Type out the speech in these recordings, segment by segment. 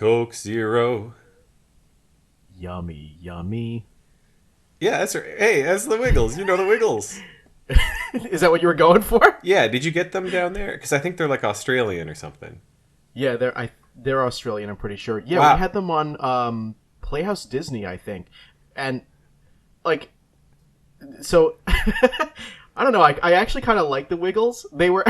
Coke Zero. Yummy, yummy. Yeah, that's right. Hey, that's the Wiggles. You know the Wiggles. Is that what you were going for? Yeah, did you get them down there? Because I think they're like Australian or something. Yeah, they're Australian. I'm pretty sure. Yeah, Wow. we had them on Playhouse Disney, I think, and like, so I don't know. I actually kind of like the Wiggles. They were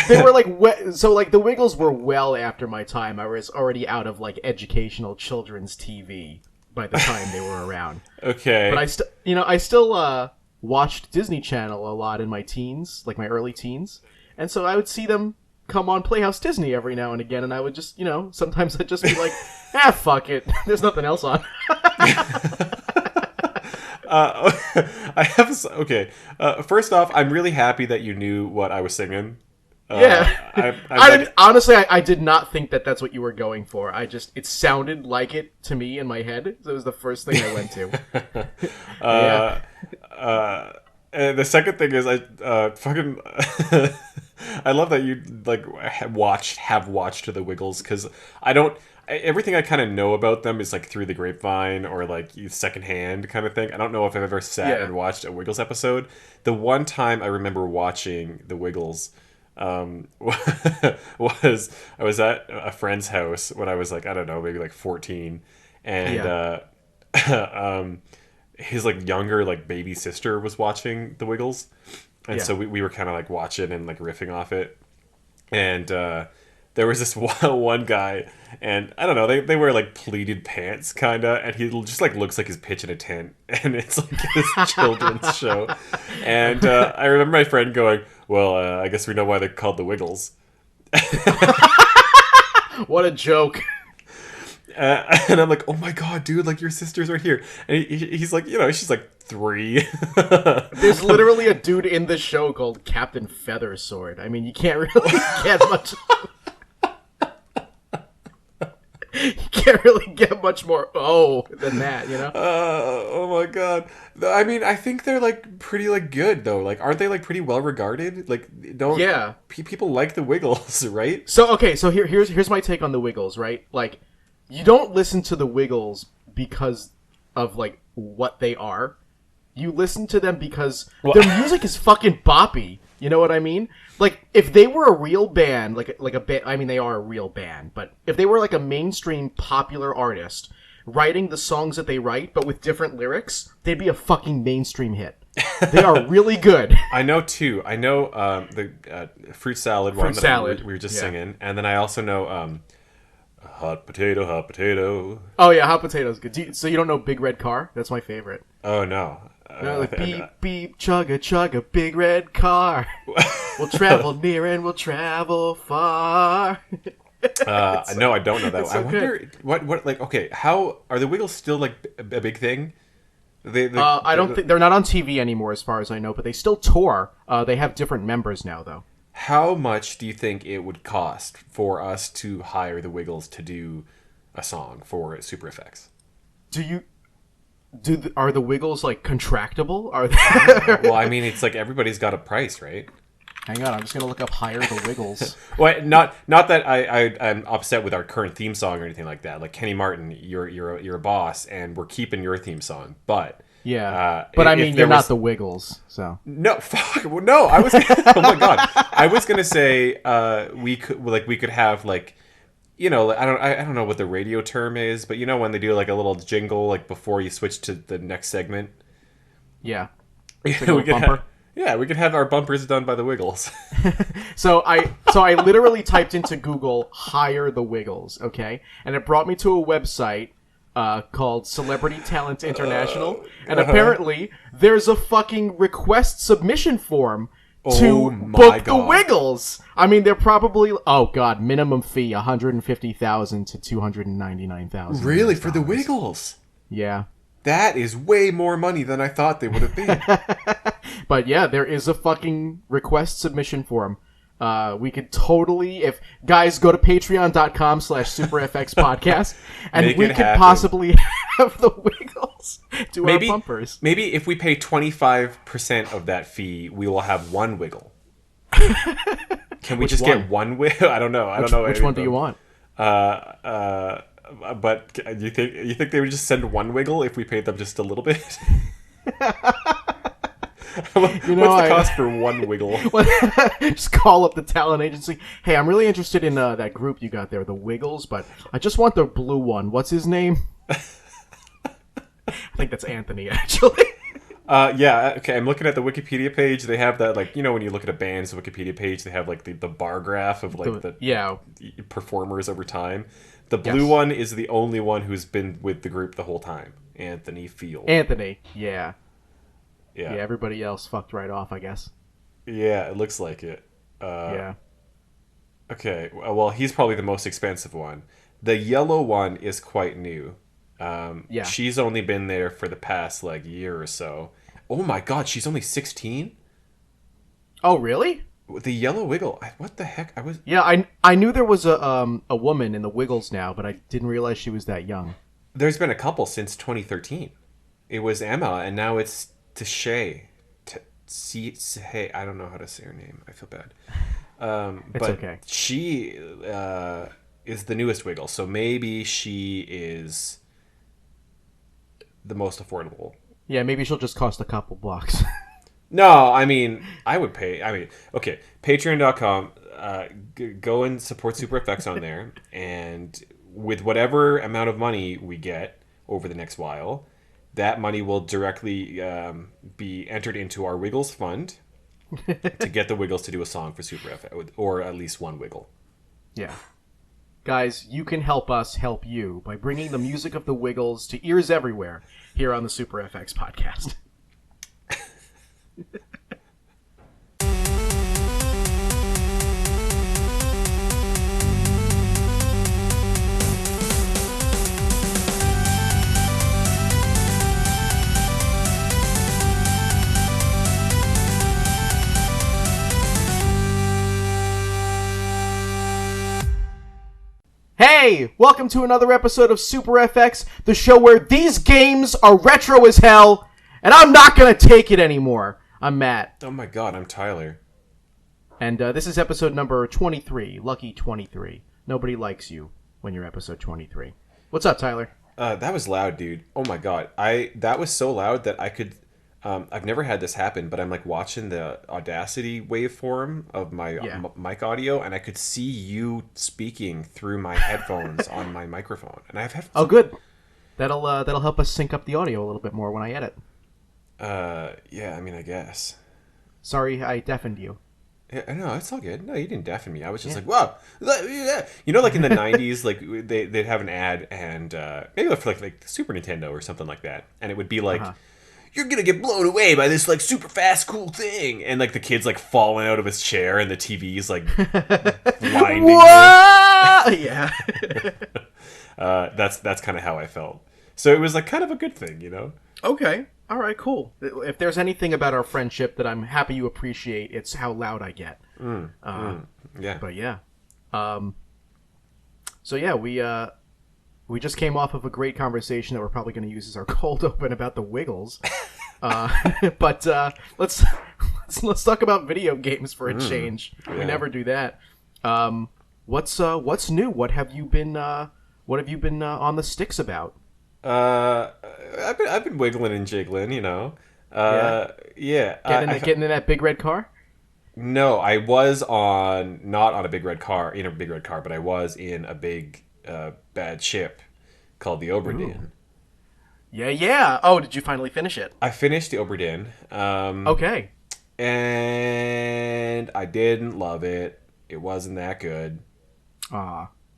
they were like so like the Wiggles were well after my time. I was already out of like educational children's TV by the time they were around. Okay. But I still watched Disney Channel a lot in my teens, like my early teens, and so I would see them come on Playhouse Disney every now and again, and I would just, sometimes I'd just be like, fuck it, there's nothing else on. I have okay. First off, I'm really happy that you knew what I was singing. Yeah, I did not think that that's what you were going for. It sounded like it to me in my head, so it was the first thing I went to. And the second thing is fucking I love that you like have watched the Wiggles, because everything I kind of know about them is like through the grapevine or like secondhand kind of thing. I don't know if I've ever sat and watched a Wiggles episode. The one time I remember watching the Wiggles was I was at a friend's house when I was like, I don't know, maybe like 14, and his like younger like baby sister was watching the Wiggles, and so we were kind of like watching and like riffing off it, and there was this one guy, and I don't know, they wear like pleated pants kinda, and he just like looks like he's pitching a tent, and it's like this children's show, and I remember my friend going, well, I guess we know why they're called the Wiggles. What a joke. And I'm like, oh my god, dude, like your sister's right here. And he's like, she's like 3. There's literally a dude in the show called Captain Feathersword. I mean, you can't really get much. You can't really get much more than that, Oh my god. I mean, I think they're like pretty like good though. Like, aren't they like pretty well regarded? Like, people like the Wiggles, right? So here's my take on the Wiggles, right? Like, you don't listen to the Wiggles because of like what they are. You listen to them because their music is fucking boppy. You know what I mean? Like, if they were a real band, like a band, I mean, they are a real band, but if they were like a mainstream popular artist writing the songs that they write, but with different lyrics, they'd be a fucking mainstream hit. They are really good. I know two. I know the fruit salad one that we were just singing, and then I also know hot potato, hot potato. Oh yeah, hot potato's good. So you don't know Big Red Car? That's my favorite. Oh no. Like, beep, beep, chugga, chugga, big red car. We'll travel near and we'll travel far. No, I don't know that. So I wonder what like. Okay, how are the Wiggles still like a big thing? I don't think they're not on TV anymore, as far as I know, but they still tour. They have different members now, though. How much do you think it would cost for us to hire the Wiggles to do a song for Super Effects? Are the Wiggles like contractable? Are they? Well, I mean, it's like everybody's got a price, right? Hang on, I'm just gonna look up Hire the Wiggles. Well, not that I'm upset with our current theme song or anything like that. Like, Kenny Martin, you're a boss, and we're keeping your theme song. But but I mean, you're not the Wiggles, so no. Fuck no. I was oh my god. I was gonna say we could have like. I don't know what the radio term is, but when they do like a little jingle like before you switch to the next segment. Yeah. We could have our bumpers done by the Wiggles. So I literally typed into Google "Hire the Wiggles," okay, and it brought me to a website called Celebrity Talent International, and apparently there's a fucking request submission form to book the Wiggles. I mean, they're probably minimum fee $150,000 to $299,000. Really, for the Wiggles? Yeah, that is way more money than I thought they would have been. But yeah, there is a fucking request submission form. We could totally, if guys go to patreon.com/superfxpodcast, and we could possibly have the Wiggles do our bumpers. Maybe if we pay 25% of that fee, we will have one Wiggle. Can we get one Wiggle? I don't know. Which one do you want? But you think they would just send one wiggle if we paid them just a little bit? What's the cost for one wiggle? Just call up the talent agency. Hey, I'm really interested in that group you got there, the Wiggles, but I just want the blue one. What's his name? I think that's Anthony, actually. Yeah, okay, I'm looking at the Wikipedia page. They have that, like, when you look at a band's Wikipedia page, they have, like, the bar graph of, like, the performers over time. The blue one is the only one who's been with the group the whole time. Anthony Field. Anthony, yeah. Yeah, everybody else fucked right off, I guess. Yeah, it looks like it. Yeah. Okay, well, he's probably the most expensive one. The yellow one is quite new. Yeah. She's only been there for the past, like, year or so. Oh my god, she's only 16? Oh, really? The yellow wiggle. What the heck? Yeah, I knew there was a woman in the Wiggles now, but I didn't realize she was that young. There's been a couple since 2013. It was Emma, and now it's Tashay. Hey, I don't know how to say her name. I feel bad. It's but okay. She is the newest wiggle, so maybe she is the most affordable. Yeah, maybe she'll just cost a couple bucks. No, I mean, I would pay. I mean, okay, patreon.com, go and support Super Effects on there, and with whatever amount of money we get over the next while, that money will directly be entered into our Wiggles fund to get the Wiggles to do a song for Super FX, or at least one Wiggle. Yeah. Guys, you can help us help you by bringing the music of the Wiggles to ears everywhere here on the Super FX podcast. Hey, welcome to another episode of Super FX, the show where these games are retro as hell, and I'm not going to take it anymore. I'm Matt. Oh my god, I'm Tyler. And this is episode number 23, Lucky 23. Nobody likes you when you're episode 23. What's up, Tyler? That was loud, dude. Oh my god. That was so loud that I could... I've never had this happen, but I'm like watching the Audacity waveform of my mic audio, and I could see you speaking through my headphones on my microphone. And I have headphones. Oh, good. That'll help us sync up the audio a little bit more when I edit. Yeah, I mean, I guess. Sorry, I deafened you. Yeah, no, it's all good. No, you didn't deafen me. I was just like, wow. You know, like in the 90s, like they'd have an ad, and maybe for like Super Nintendo or something like that, and it would be like, you're gonna get blown away by this like super fast cool thing, and like the kid's like falling out of his chair, and the TV's like blinding him. Yeah. That's kind of how I felt. So it was like kind of a good thing, you know? Okay. All right, cool. If there's anything about our friendship that I'm happy you appreciate, it's how loud I get. Yeah. But yeah. So yeah, we just came off of a great conversation that we're probably going to use as our cold open about the Wiggles. But let's talk about video games for a change. Yeah. We never do that. What's new? What have you been on the sticks about? I've been wiggling and jiggling, you know. Yeah. Getting in that big red car? No, I was not on a big red car, but I was in a big bad ship called the Oberdin. Yeah. Oh, did you finally finish it? I finished the Oberdin. Okay. And I didn't love it. It wasn't that good.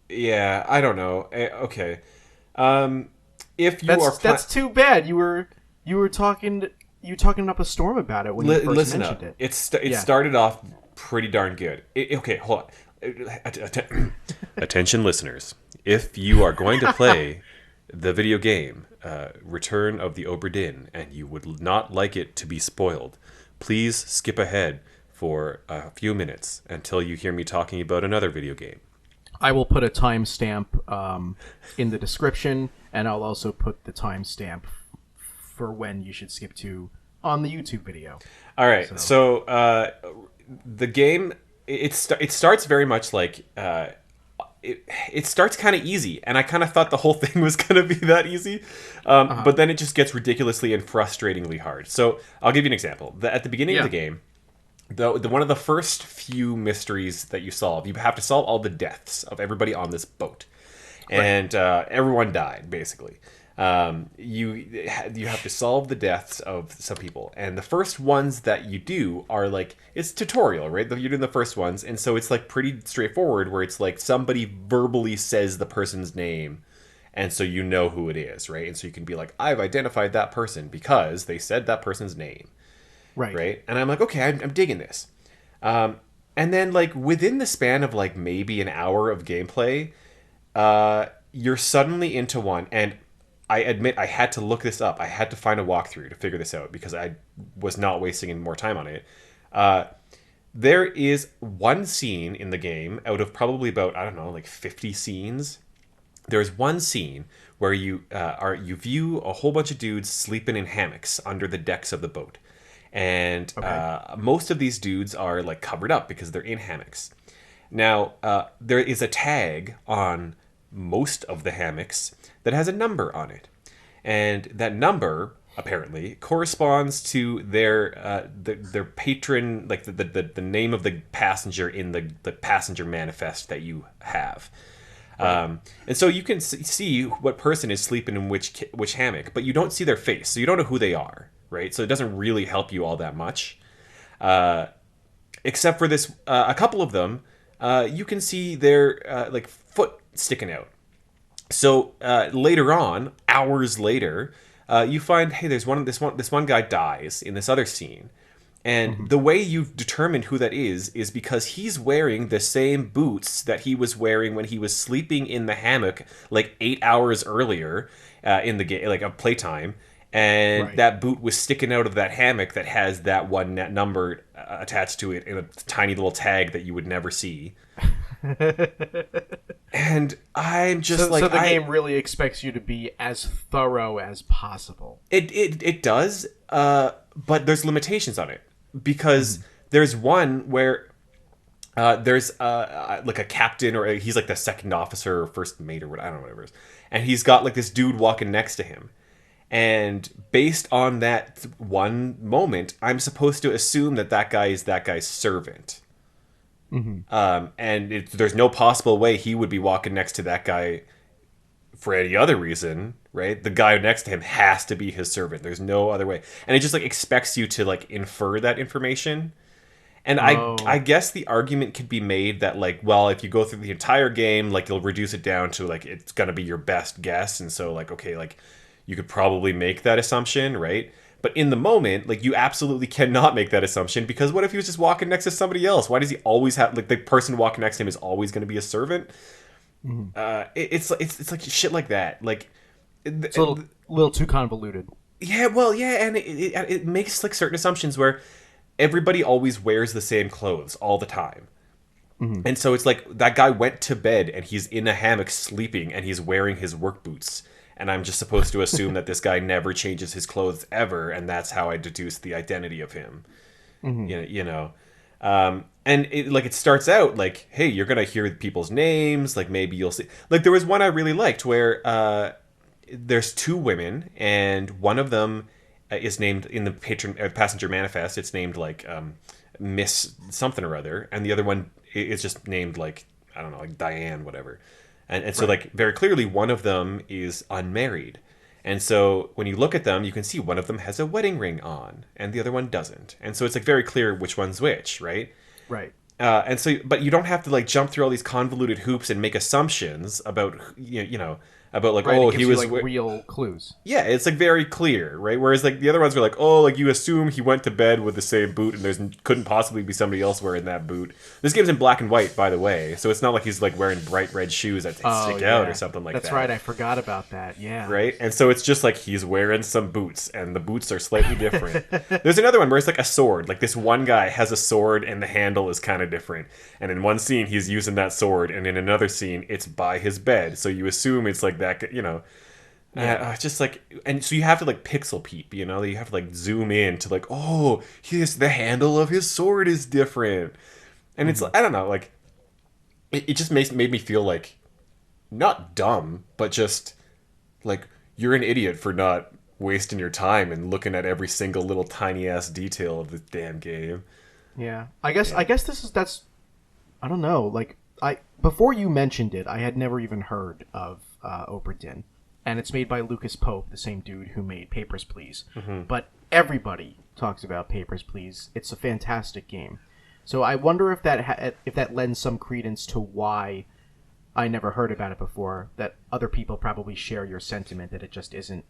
Yeah, I don't know. Okay. If you that's too bad. You were talking up a storm about it when you first mentioned it. It started off pretty darn good. Okay, hold on. Attention, listeners. If you are going to play the video game Return of the Oberdin and you would not like it to be spoiled, please skip ahead for a few minutes until you hear me talking about another video game. I will put a timestamp in the description, and I'll also put the timestamp for when you should skip to on the YouTube video. All right. So the game it starts very much like it starts kind of easy, and I kind of thought the whole thing was going to be that easy, but then it just gets ridiculously and frustratingly hard. So I'll give you an example. At the beginning of the game, the one of the first few mysteries that you solve, you have to solve all the deaths of everybody on this boat, and everyone died basically. You have to solve the deaths of some people, and the first ones that you do are like, it's tutorial, right? You're doing the first ones, and so it's like pretty straightforward, where it's like somebody verbally says the person's name, and so you know who it is, right? And so you can be like, I've identified that person because they said that person's name, right? And I'm like, okay, I'm digging this. And then like within the span of like maybe an hour of gameplay, you're suddenly into one, and I admit I had to look this up. I had to find a walkthrough to figure this out because I was not wasting any more time on it. There is one scene in the game out of probably about, I don't know, like 50 scenes. There's one scene where you view a whole bunch of dudes sleeping in hammocks under the decks of the boat. And most of these dudes are like covered up because they're in hammocks. Now, there is a tag on most of the hammocks that has a number on it, and that number apparently corresponds to their patron, like the name of the passenger in the passenger manifest that you have. And so you can see what person is sleeping in which hammock, but you don't see their face, so you don't know who they are, right? So it doesn't really help you all that much, except for this. A couple of them, you can see their like foot sticking out. So later on, hours later, you find, hey, this one guy dies in this other scene, and the way you've determined who that is because he's wearing the same boots that he was wearing when he was sleeping in the hammock like 8 hours earlier in the game, like of playtime, and that boot was sticking out of that hammock that has that one number attached to it in a tiny little tag that you would never see. And I'm just so the game really expects you to be as thorough as possible. It does, but there's limitations on it because there's one where there's like a captain, or he's like the second officer or first mate or what, I don't know, whatever it is, and he's got like this dude walking next to him. And based on that one moment, I'm supposed to assume that guy is that guy's servant. And there's no possible way he would be walking next to that guy for any other reason, right? The guy next to him has to be his servant. There's no other way. And it just like expects you to like infer that information. And I guess the argument could be made that like, well, if you go through the entire game, like you'll reduce it down to like, it's going to be your best guess. And so like, okay, like you could probably make that assumption, right? But in the moment, like, you absolutely cannot make that assumption, because what if he was just walking next to somebody else? Why does he always have, like, the person walking next to him is always going to be a servant? It's like shit like that. Like, it's a little too convoluted. Yeah, well, yeah, and it makes like certain assumptions where everybody always wears the same clothes all the time. And so it's like that guy went to bed and he's in a hammock sleeping and he's wearing his work boots. And I'm just supposed to assume that this guy never changes his clothes ever, and that's how I deduce the identity of him. You know, and it starts out like, hey, you're gonna hear people's names, like maybe you'll see. Like there was one I really liked where there's two women, and one of them is named in the passenger manifest. It's named like Miss something or other, and the other one is just named like, I don't know, like Diane, whatever. And so, like, very clearly, one of them is unmarried. And so, when you look at them, you can see one of them has a wedding ring on, and the other one doesn't. And so, it's, like, very clear which one's which, right? Right. And so, but you don't have to, like, jump through all these convoluted hoops and make assumptions about, you know, about, like, oh, he was... like, real clues. Yeah, it's, like, very clear, right? Whereas, like, the other ones were like, oh, like, you assume he went to bed with the same boot, and couldn't possibly be somebody else wearing that boot. This game's in black and white, by the way, so it's not like he's, like, wearing bright red shoes that stick out or something like that. That's right, I forgot about that, yeah. Right? And so it's just, like, he's wearing some boots, and the boots are slightly different. There's another one where it's, like, a sword. Like, this one guy has a sword, and the handle is kind of different. And in one scene, he's using that sword, and in another scene, it's by his bed. So you assume it's, like, that, you know... just like, and so you have to like pixel peep, you know, you have to like zoom in to like, oh, the handle of his sword is different, and it's I don't know, like it just made me feel like not dumb, but just like you're an idiot for not wasting your time and looking at every single little tiny ass detail of this damn game. Yeah, I guess that's I don't know. Like I before you mentioned it, I had never even heard of Obra Dinn, and it's made by Lucas Pope, the same dude who made Papers, Please. But everybody talks about Papers, Please. It's a fantastic game. So I wonder if that lends some credence to why I never heard about it before. That other people probably share your sentiment that it just isn't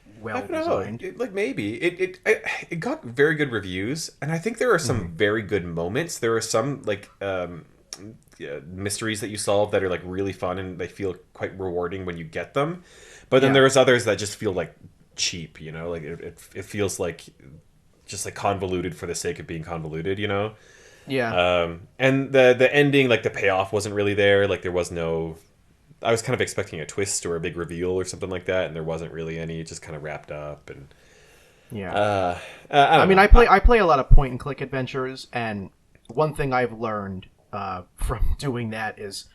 I well don't know. designed. Like maybe it got very good reviews, and I think there are some very good moments. There are some like yeah, mysteries that you solve that are like really fun and they feel quite rewarding when you get them. But then Yeah. there's others that just feel like cheap. You know, like it feels like just like convoluted for the sake of being convoluted. You know. Yeah. And the ending, like the payoff, wasn't really there. Like there was no. I was kind of expecting a twist or a big reveal or something like that, and there wasn't really any. It just kind of wrapped up, and Yeah. I I don't mean, know. I play a lot of point and click adventures, and one thing I've learned from doing that is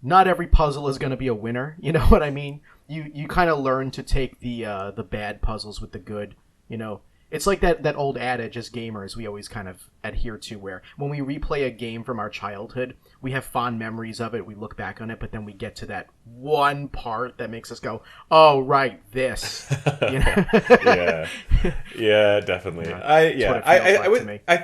not every puzzle is going to be a winner. You know what I mean? You kind of learn to take the bad puzzles with the good. You know, it's like that old adage as gamers we always kind of adhere to, where when we replay a game from our childhood, we have fond memories of it. We look back on it, but then we get to that one part that makes us go, "Oh, right, this." You know? Yeah, yeah, definitely. That's what it feels like to me. I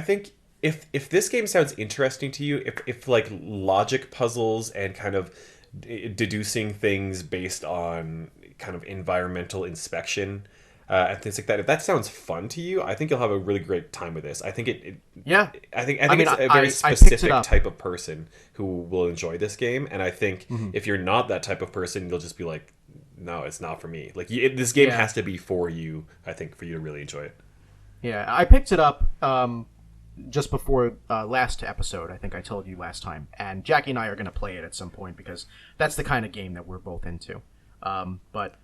think if this game sounds interesting to you, if like logic puzzles and kind of deducing things based on kind of environmental inspection and things like that, if that sounds fun to you, I think you'll have a really great time with this. I think Yeah. I think mean, it's a very I picked it specific up. type of person who will enjoy this game, and I think if you're not that type of person, you'll just be like, no, it's not for me. Like this game Yeah. has to be for you. I think for you to really enjoy it. Yeah, I picked it up just before last episode. I think I told you last time, and Jackie and I are going to play it at some point because that's the kind of game that we're both into. But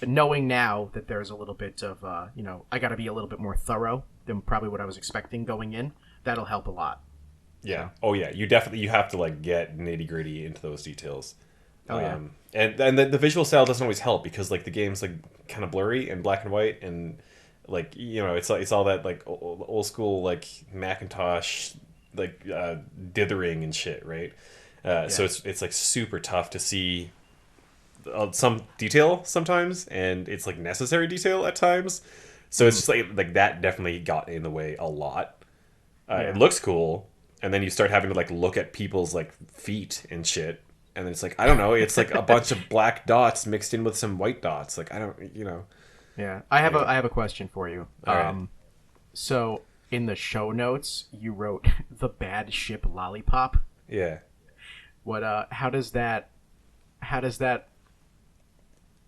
knowing now that there's a little bit of, I got to be a little bit more thorough than probably what I was expecting going in. That'll help a lot. Yeah. Oh yeah. You have to like get nitty gritty into those details. Oh yeah. And the visual style doesn't always help because like the game's like kind of blurry and black and white and like it's all that like old school like Macintosh like dithering and shit, right? So it's like super tough to see some detail sometimes, and it's like necessary detail at times. So it's just like that definitely got in the way a lot. It Yeah. looks cool, and then you start having to like look at people's like feet and shit, and then it's like I don't know, it's like a bunch of black dots mixed in with some white dots. Like I don't, Yeah. I have Anyway. I have a question for you. All right. So in the show notes, you wrote the bad ship lollipop. Yeah. What? How does that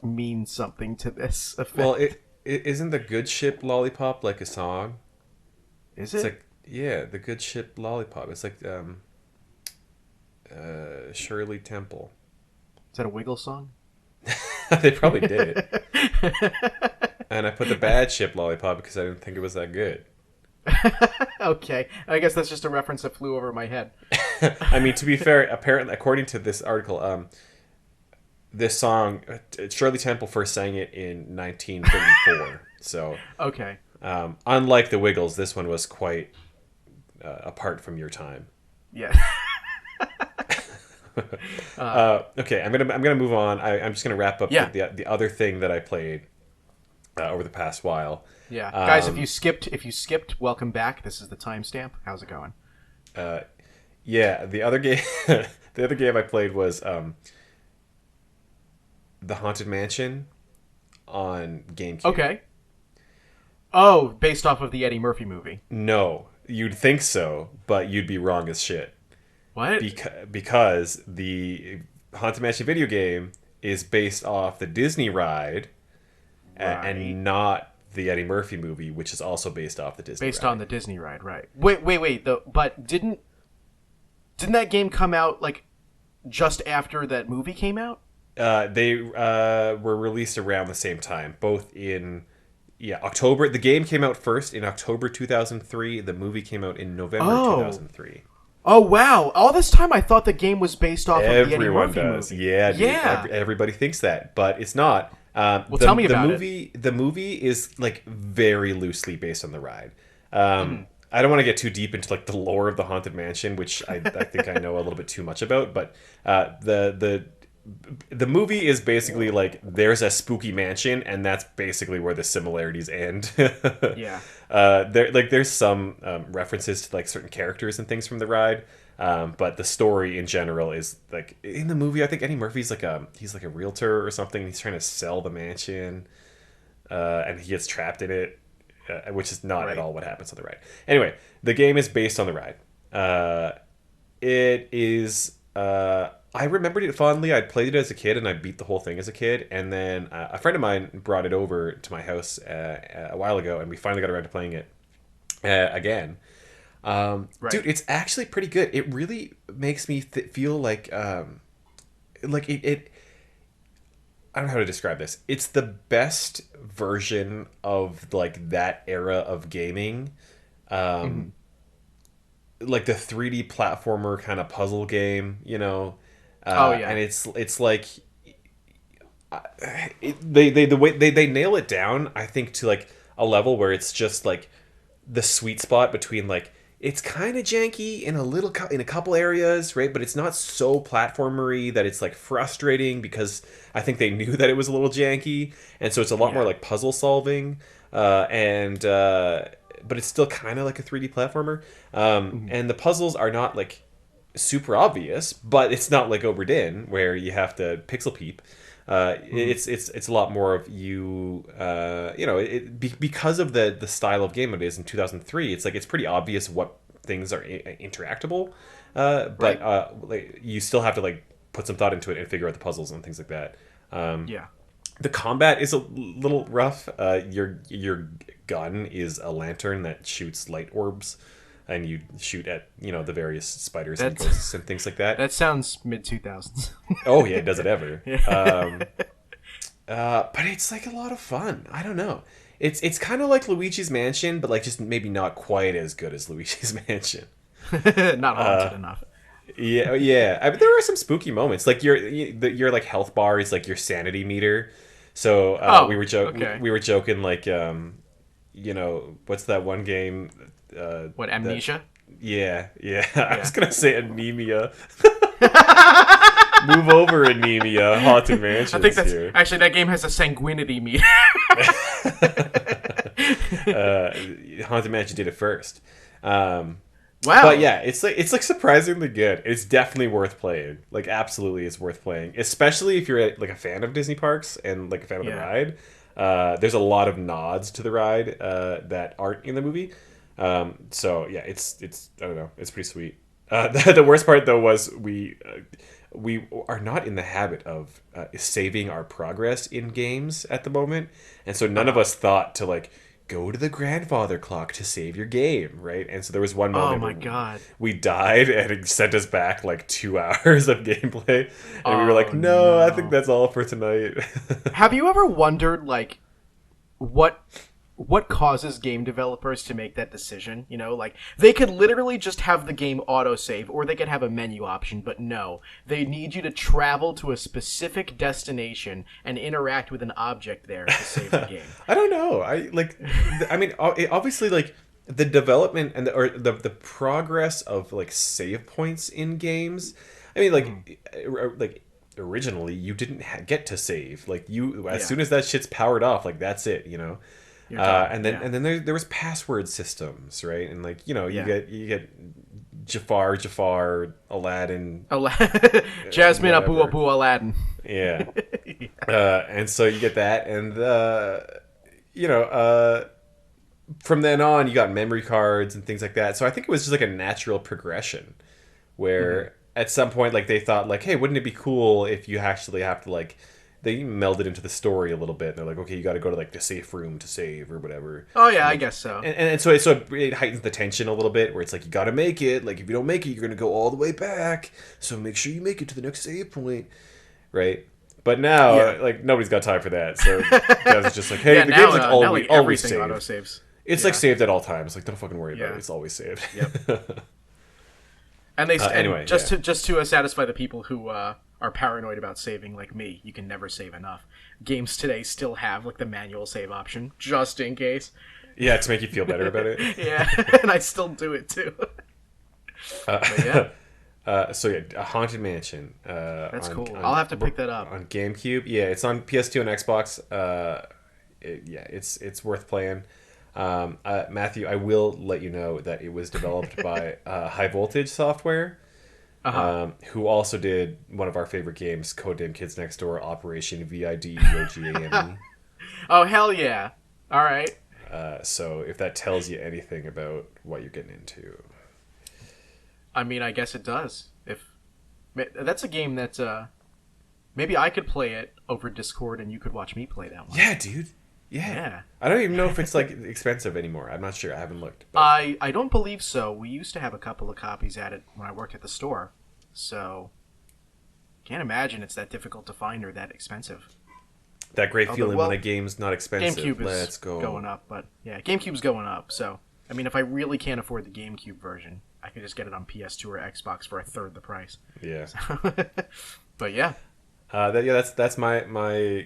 mean something to this effect? Well, it isn't the good ship lollipop like a song. Is It's it? like yeah, the good ship lollipop. It's like Shirley Temple. Is that a Wiggle song? They probably did. And I put the bad ship lollipop because I didn't think it was that good. Okay, I guess that's just a reference that flew over my head. I mean, to be fair, apparently, according to this article, this song, Shirley Temple first sang it in 1934. So, Okay. unlike the Wiggles, this one was quite apart from your time. Yeah. Okay, I'm gonna move on. I'm just gonna wrap up Yeah. the other thing that I played over the past while. Yeah. Guys, if you skipped, welcome back. This is the timestamp. How's it going? Yeah, the other game, the other game I played was the Haunted Mansion on GameCube. Okay. Oh, based off of the Eddie Murphy movie. No, you'd think so, but you'd be wrong as shit. What? Because the Haunted Mansion video game is based off the Disney ride Right. and not the Eddie Murphy movie, which is also based off the Disney Based ride. on the Disney ride, right? Wait. But didn't that game come out like just after that movie came out? They were released around the same time, both in October. The game came out first in October 2003. The movie came out in November Oh. 2003. Oh wow! All this time I thought the game was based off of the Eddie Everyone Murphy does. movie. Yeah, dude. Yeah. Everybody thinks that, but it's not. Tell me about movie, it. The movie is like very loosely based on the ride. Mm. I don't want to get too deep into like the lore of the Haunted Mansion, which I think I know a little bit too much about. But the movie is basically like there's a spooky mansion, and that's basically where the similarities end. Yeah. There's some references to like certain characters and things from the ride. But the story in general is like in the movie. I think Eddie Murphy's like he's like a realtor or something. He's trying to sell the mansion, and he gets trapped in it, which is not at all what happens on the ride. Anyway, the game is based on the ride. It is. I remembered it fondly. I'd played it as a kid, and I beat the whole thing as a kid. And then a friend of mine brought it over to my house a while ago, and we finally got around to playing it again. Dude, it's actually pretty good. It really makes me feel like it I don't know how to describe this. It's the best version of like that era of gaming. Like the 3D platformer kind of puzzle game, you know. And it's like the way they nail it down, I think, to like a level where it's just like the sweet spot between like it's kind of janky in in a couple areas, right? But it's not so platformery that it's like frustrating, because I think they knew that it was a little janky, and so it's a lot more like puzzle solving, but it's still kind of like a 3D platformer, and the puzzles are not like super obvious, but it's not like Oberdin where you have to pixel peep. It's a lot more of because of the style of game it is in 2003. It's like it's pretty obvious what things are interactable, but you still have to like put some thought into it and figure out the puzzles and things like that. The combat is a little rough. Your gun is a lantern that shoots light orbs, and you shoot at the various spiders and ghosts and things like that. That sounds mid-2000s. Oh yeah, does it ever? But it's like a lot of fun. I don't know. It's kind of like Luigi's Mansion, but like just maybe not quite as good as Luigi's Mansion. Not haunted enough. Yeah. I mean, there are some spooky moments. Like your like health bar is like your sanity meter. So we were joking like what's that one game? What, Amnesia? Yeah. I was gonna say anemia. Move over, anemia. Haunted Mansion. I think that's here. Actually, that game has a sanguinity meter. Haunted Mansion did it first. Wow. But yeah, it's like surprisingly good. It's definitely worth playing. Like absolutely, it's worth playing, especially if you're like a fan of Disney parks and like a fan of the ride. There's a lot of nods to the ride that aren't in the movie. So yeah, it's I don't know, it's pretty sweet. The worst part though was we are not in the habit of saving our progress in games at the moment, and so none of us thought to like go to the grandfather clock to save your game, right? And so there was one moment God, we died and it sent us back like 2 hours of gameplay, and we were like, no, I think that's all for tonight. Have you ever wondered like what causes game developers to make that decision? Like they could literally just have the game autosave, or they could have a menu option, but no, they need you to travel to a specific destination and interact with an object there to save the game. I don't know. I mean, obviously, like the development and the progress of like save points in games. I mean, like originally you didn't get to save. Like as soon as that shit's powered off, like that's it. And then there was password systems, right? And like you get Jafar, Aladdin, Jasmine, Abu Aladdin. Yeah. And so you get that, and from then on you got memory cards and things like that. So I think it was just like a natural progression where at some point like they thought like, hey, wouldn't it be cool if you actually have to like, they melded into the story a little bit. And they're like, okay, you got to go to like the safe room to save or whatever. Oh yeah, I guess so. And so it heightens the tension a little bit, where it's like you got to make it. Like if you don't make it, you're gonna go all the way back. So make sure you make it to the next save point, right? But now, like nobody's got time for that. So guys are just like, hey, the game's like always saved. Auto-saves. It's like saved at all times. Like don't fucking worry about it. It's always saved. Yep. And anyway, just to satisfy the people who are paranoid about saving, like me, you can never save enough. Games today still have like the manual save option, just in case. Yeah, to make you feel better about it. Yeah, and I still do it too. Yeah. So yeah, a Haunted Mansion. That's cool. I'll have to pick that up on GameCube. Yeah, it's on PS2 and Xbox. It's worth playing. Matthew, I will let you know that it was developed by High Voltage Software, who also did one of our favorite games, Codename Kids Next Door, Operation VIDEOGAME. Oh hell yeah! All right. So if that tells you anything about what you're getting into. I mean, I guess it does. If that's a game that maybe I could play it over Discord and you could watch me play that one. Yeah, dude. Yeah. I don't even know if it's like expensive anymore. I'm not sure. I haven't looked. But... I don't believe so. We used to have a couple of copies at it when I worked at the store. So can't imagine it's that difficult to find or that expensive. That great feeling when a game's not expensive. GameCube Let's is go. going up, but yeah, GameCube's going up. So I mean, if I really can't afford the GameCube version, I could just get it on PS2 or Xbox for a third the price. Yeah. But yeah. That's my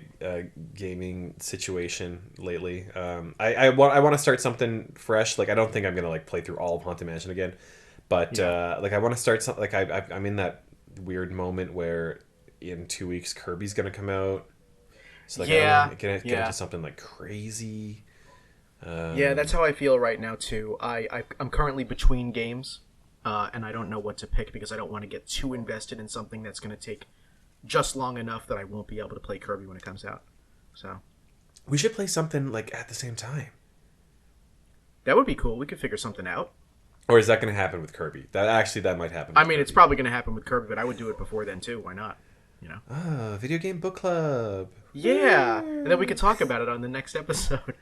gaming situation lately. I want to start something fresh. Like I don't think I'm gonna like play through all of Haunted Mansion again, but like I want to start something. Like I'm in that weird moment where in 2 weeks Kirby's gonna come out. So like I want to get into something like crazy. Yeah, that's how I feel right now too. I'm currently between games, and I don't know what to pick because I don't want to get too invested in something that's going to take just long enough that I won't be able to play Kirby when it comes out. So we should play something like at the same time. That would be cool. We could figure something out. Or is that going to happen with Kirby? That might happen. I mean, it's probably going to happen with Kirby, but I would do it before then too. Why not? You know. Video game book club. Yeah, and then we could talk about it on the next episode.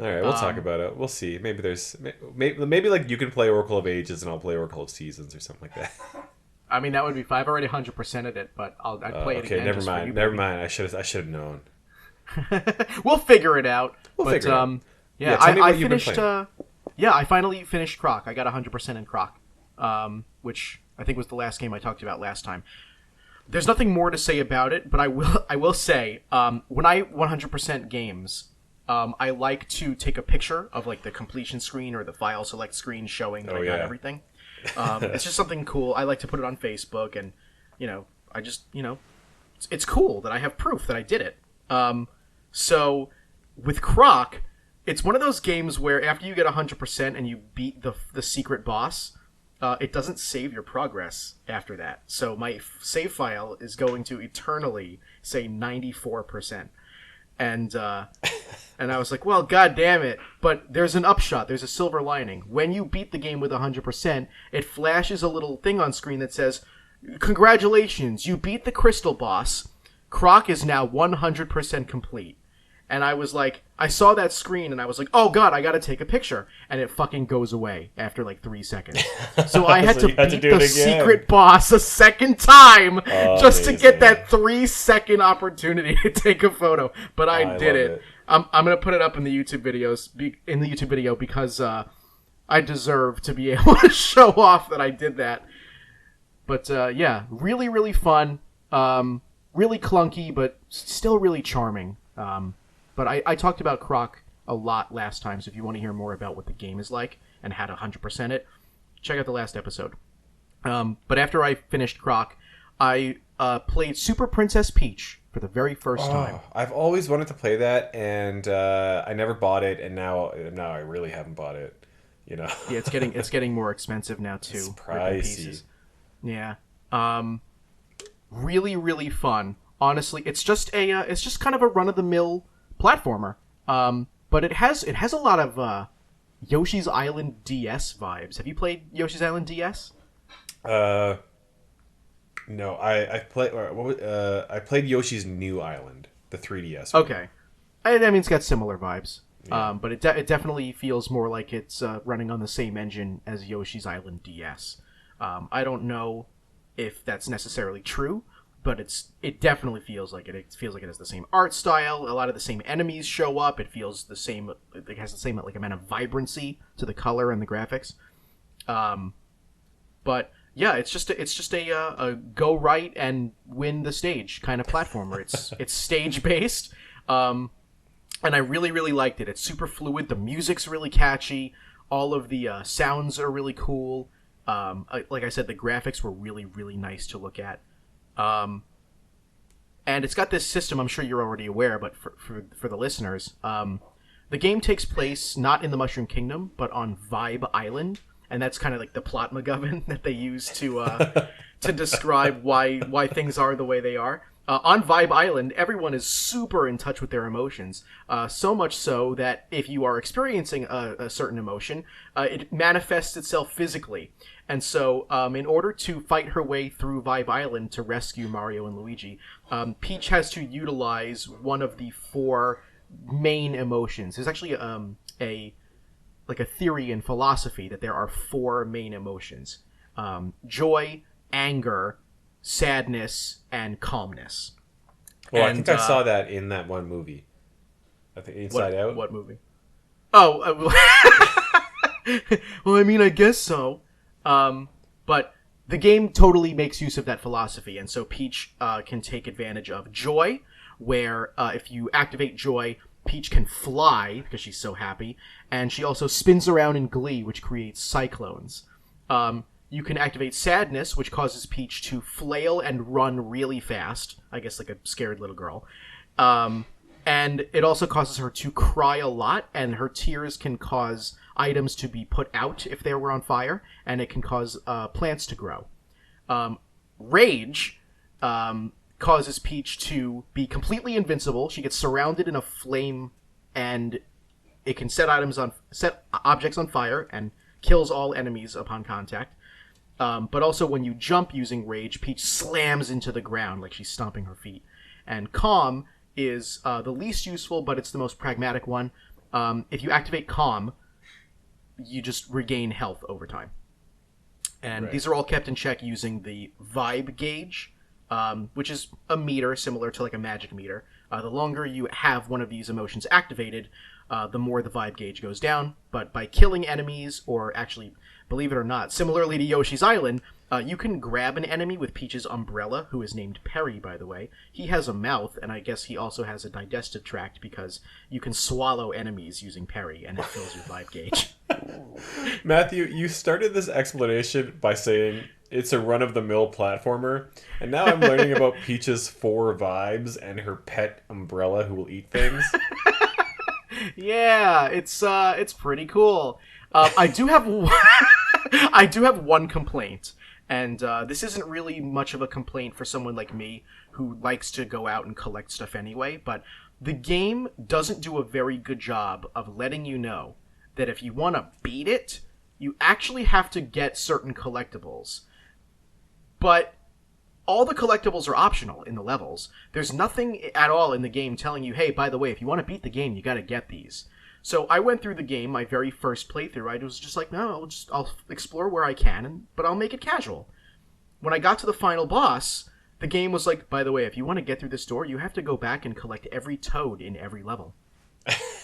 All right, we'll talk about it. We'll see. Maybe like you can play Oracle of Ages and I'll play Oracle of Seasons or something like that. I mean, that would be fun. I've already 100%ed it, but I'd play it again. Okay, never mind. I should have known. We'll figure it out. Figure it out. Yeah, I finished. I finally finished Croc. I got 100% in Croc, which I think was the last game I talked about last time. There's nothing more to say about it, but I will say when I 100% games. I like to take a picture of like the completion screen or the file select screen showing that I got everything. It's just something cool. I like to put it on Facebook, and I just it's cool that I have proof that I did it. So with Croc, it's one of those games where after you get 100% and you beat the secret boss, it doesn't save your progress after that. So my save file is going to eternally say 94%. And I was like, well, god damn it. But there's an upshot. There's a silver lining. When you beat the game with 100%, it flashes a little thing on screen that says, congratulations, you beat the crystal boss. Croc is now 100% complete. And I was like, I saw that screen and I was like, oh god, I gotta take a picture. And it fucking goes away after like 3 seconds. So I had to beat the secret boss a second time just to get that 3-second opportunity to take a photo. But I did it. I'm gonna put it up in the YouTube video because I deserve to be able to show off that I did that. But yeah, really, really fun. Really clunky, but still really charming. But I talked about Croc a lot last time, so if you want to hear more about what the game is like and how to 100% it, check out the last episode. But after I finished Croc, I played Super Princess Peach for the very first time. I've always wanted to play that, and I never bought it, and now I really haven't bought it. Yeah, it's getting more expensive now too. It's pricey. Yeah. Really, really fun. Honestly, it's just kind of a run-of-the-mill platformer. But it has a lot of Yoshi's Island DS vibes. Have you played Yoshi's Island DS? No, I played Yoshi's New Island, the 3DS one. Okay, I mean it's got similar vibes. Yeah. But it definitely feels more like it's running on the same engine as Yoshi's Island DS. I don't know if that's necessarily true, but it definitely feels like it. It feels like it has the same art style. A lot of the same enemies show up. It feels the same. It has the same like amount of vibrancy to the color and the graphics. But Yeah, it's just a go right and win the stage kind of platformer. It's stage based, and I really really liked it. It's super fluid. The music's really catchy. All of the sounds are really cool. Like I said, the graphics were really really nice to look at. And it's got this system. I'm sure you're already aware, but for the listeners, the game takes place not in the Mushroom Kingdom, but on Vibe Island. And that's kind of like the plot MacGuffin that they use to describe why things are the way they are. On Vibe Island, everyone is super in touch with their emotions, so much so that if you are experiencing a certain emotion, it manifests itself physically. And so, in order to fight her way through Vibe Island to rescue Mario and Luigi, Peach has to utilize one of the 4 main emotions. There's actually a theory in philosophy that there are 4 main emotions: joy, anger, sadness, and calmness. Well, I think I saw that in that one movie. I think Inside Out. What movie? Oh, well, I mean, I guess so. But the game totally makes use of that philosophy, and so Peach can take advantage of joy, where if you activate joy, Peach can fly because she's so happy, and she also spins around in glee, which creates cyclones. You can activate sadness, which causes Peach to flail and run really fast, I guess like a scared little girl. And it also causes her to cry a lot, and her tears can cause items to be put out if they were on fire, and it can cause plants to grow. Rage causes Peach to be completely invincible. She gets surrounded in a flame, and it can set objects on fire and kills all enemies upon contact. But also when you jump using Rage, Peach slams into the ground like she's stomping her feet. And Calm is the least useful, but it's the most pragmatic one. If you activate Calm, you just regain health over time. And these are all kept in check using the vibe gauge, which is a meter similar to like a magic meter. The longer you have one of these emotions activated, the more the vibe gauge goes down. But by killing enemies, or actually, believe it or not, similarly to Yoshi's Island, you can grab an enemy with Peach's umbrella, who is named Perry, by the way. He has a mouth, and I guess he also has a digestive tract, because you can swallow enemies using Perry, and it fills your vibe gauge. Matthew, you started this explanation by saying it's a run-of-the-mill platformer, and now I'm learning about Peach's 4 vibes and her pet umbrella who will eat things. Yeah, it's pretty cool. I do have one complaint, and this isn't really much of a complaint for someone like me who likes to go out and collect stuff anyway, but the game doesn't do a very good job of letting you know that if you want to beat it, you actually have to get certain collectibles. But all the collectibles are optional in the levels. There's nothing at all in the game telling you, hey, by the way, if you want to beat the game, you got to get these. So I went through the game, my very first playthrough. I was just like, no, I'll explore where I can, but I'll make it casual. When I got to the final boss, the game was like, by the way, if you want to get through this door, you have to go back and collect every toad in every level.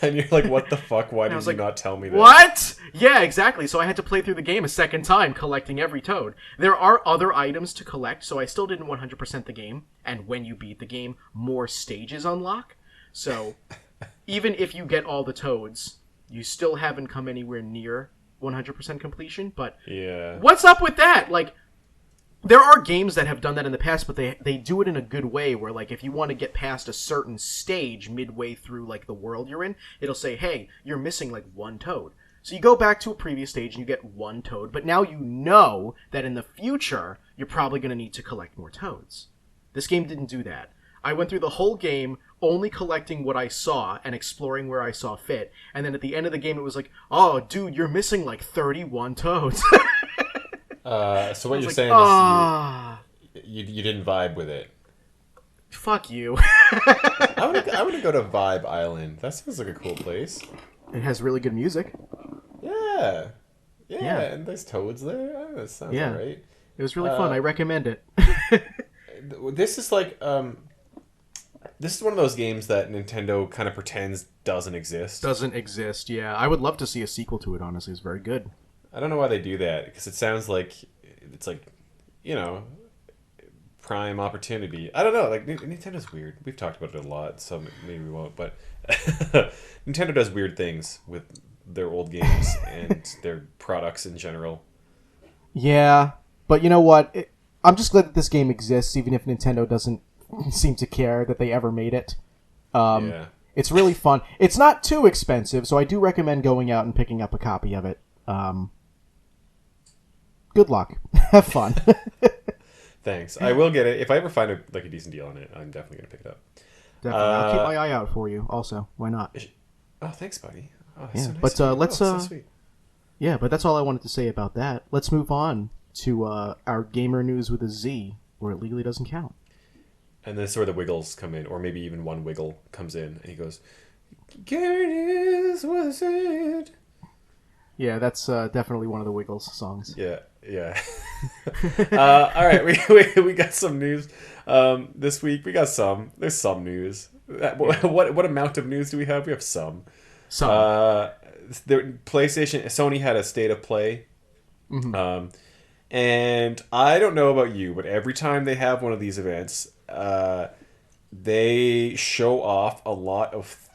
And you're like, what the fuck? Why did you not tell me that? What? Yeah, exactly. So I had to play through the game a second time, collecting every toad. There are other items to collect, so I still didn't 100% the game. And when you beat the game, more stages unlock. So even if you get all the toads, you still haven't come anywhere near 100% completion. But yeah, what's up with that? Like, there are games that have done that in the past, but they do it in a good way, where, like, if you want to get past a certain stage midway through, like, the world you're in, it'll say, hey, you're missing, like, 1 toad. So you go back to a previous stage and you get 1 toad, but now you know that in the future, you're probably going to need to collect more toads. This game didn't do that. I went through the whole game only collecting what I saw and exploring where I saw fit, and then at the end of the game, it was like, oh, dude, you're missing, like, 31 toads. So what you're saying is you didn't vibe with it. Fuck you. I want to go to Vibe Island. That sounds like a cool place. It has really good music. Yeah, and there's toads there. Oh, that sounds alright. It was really fun. I recommend it. This is like this is one of those games that Nintendo kind of pretends doesn't exist. Doesn't exist. Yeah, I would love to see a sequel to it. Honestly, it's very good. I don't know why they do that, because it sounds like it's like you know, prime opportunity. I don't know. Like Nintendo's weird. We've talked about it a lot, so maybe we won't. But Nintendo does weird things with their old games and their products in general. Yeah, but you know what? I'm just glad that this game exists, even if Nintendo doesn't seem to care that they ever made it. Yeah. It's really fun. It's not too expensive, so I do recommend going out and picking up a copy of it. Good luck. Have fun. Thanks. I will get it if I ever find a decent deal on it. I'm definitely gonna pick it up. Definitely. I'll keep my eye out for you. Also, why not? Oh, thanks, buddy. Oh, yeah, so nice but let's. so sweet. Yeah, but that's all I wanted to say about that. Let's move on to our gamer news with a Z, where it legally doesn't count. And then sort of the Wiggles come in, or maybe even one Wiggle comes in, and he goes, "Gamer news was it?" Yeah, that's definitely one of the Wiggles songs. Yeah. All right, we got some news this week. We got some. There's some news. What amount of news do we have? We have some. The PlayStation, Sony had a state of play. Mm-hmm. And I don't know about you, but every time they have one of these events, they show off a lot of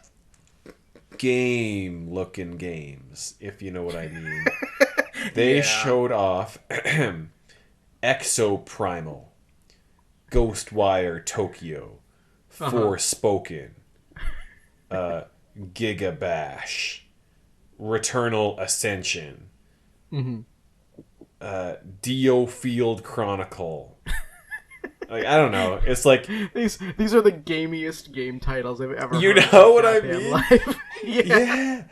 game-looking games, if you know what I mean. They showed off Exoprimal, Ghostwire Tokyo, Forspoken, Gigabash, Returnal Ascension, Dio Field Chronicle. Like, I don't know. It's like these are the gamiest game titles I've ever. You heard know what I mean? Life. Yeah.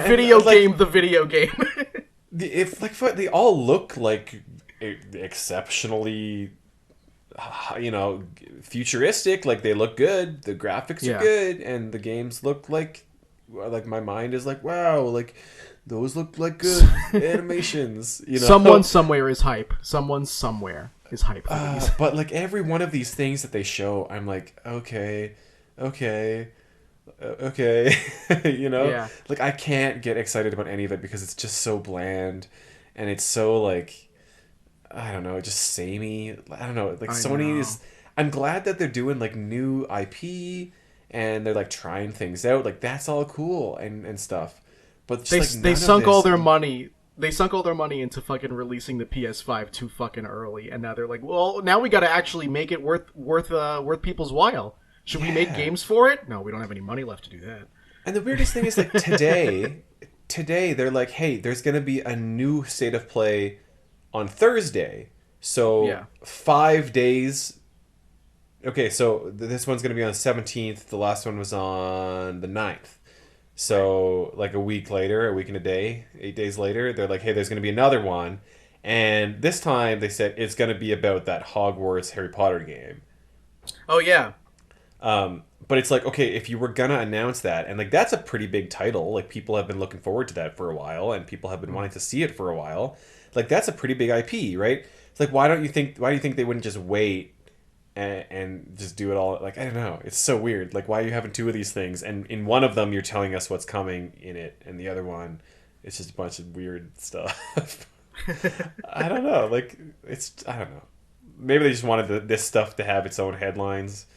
Video game, the video game. If they all look like exceptionally, futuristic. Like they look good. The graphics are good, and the games look like my mind is like, wow, like those look like good animations. Someone somewhere is hype. Someone somewhere is hype for these. But like every one of these things that they show, I'm like, okay. Like I can't get excited about any of it because it's just so bland, and it's so like, I don't know, just samey. I don't know, like Sony is. I'm glad that they're doing like new IP and they're like trying things out. Like that's all cool and stuff. But just, they sunk all their money. They sunk all their money into fucking releasing the PS5 too fucking early, and now they're like, well, now we got to actually make it worth people's while. Should we make games for it? No, we don't have any money left to do that. And the weirdest thing is, like, today they're like, hey, there's going to be a new state of play on Thursday. So 5 days. Okay, so this one's going to be on the 17th. The last one was on the 9th. So, like, a week later, a week and a day, 8 days later, they're like, hey, there's going to be another one. And this time they said it's going to be about that Hogwarts Harry Potter game. Oh, yeah. But it's like, okay, if you were gonna announce that, and like that's a pretty big title, like people have been looking forward to that for a while, and people have been wanting to see it for a while. Like that's a pretty big IP, right? It's like why do you think they wouldn't just wait and just do it all? Like I don't know, it's so weird. Like why are you having two of these things, and in one of them you're telling us what's coming in it, and the other one it's just a bunch of weird stuff. I don't know. Like I don't know. Maybe they just wanted this stuff to have its own headlines.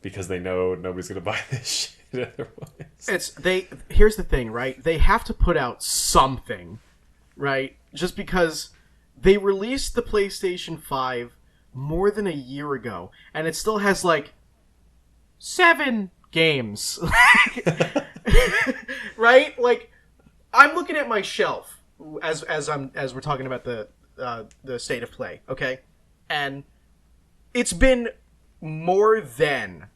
Because they know nobody's gonna buy this shit otherwise. Here's the thing, right? They have to put out something, right? Just because they released the PlayStation 5 more than a year ago, and it still has like 7 games, right? Like, I'm looking at my shelf as we're talking about the state of play, okay? And it's been more than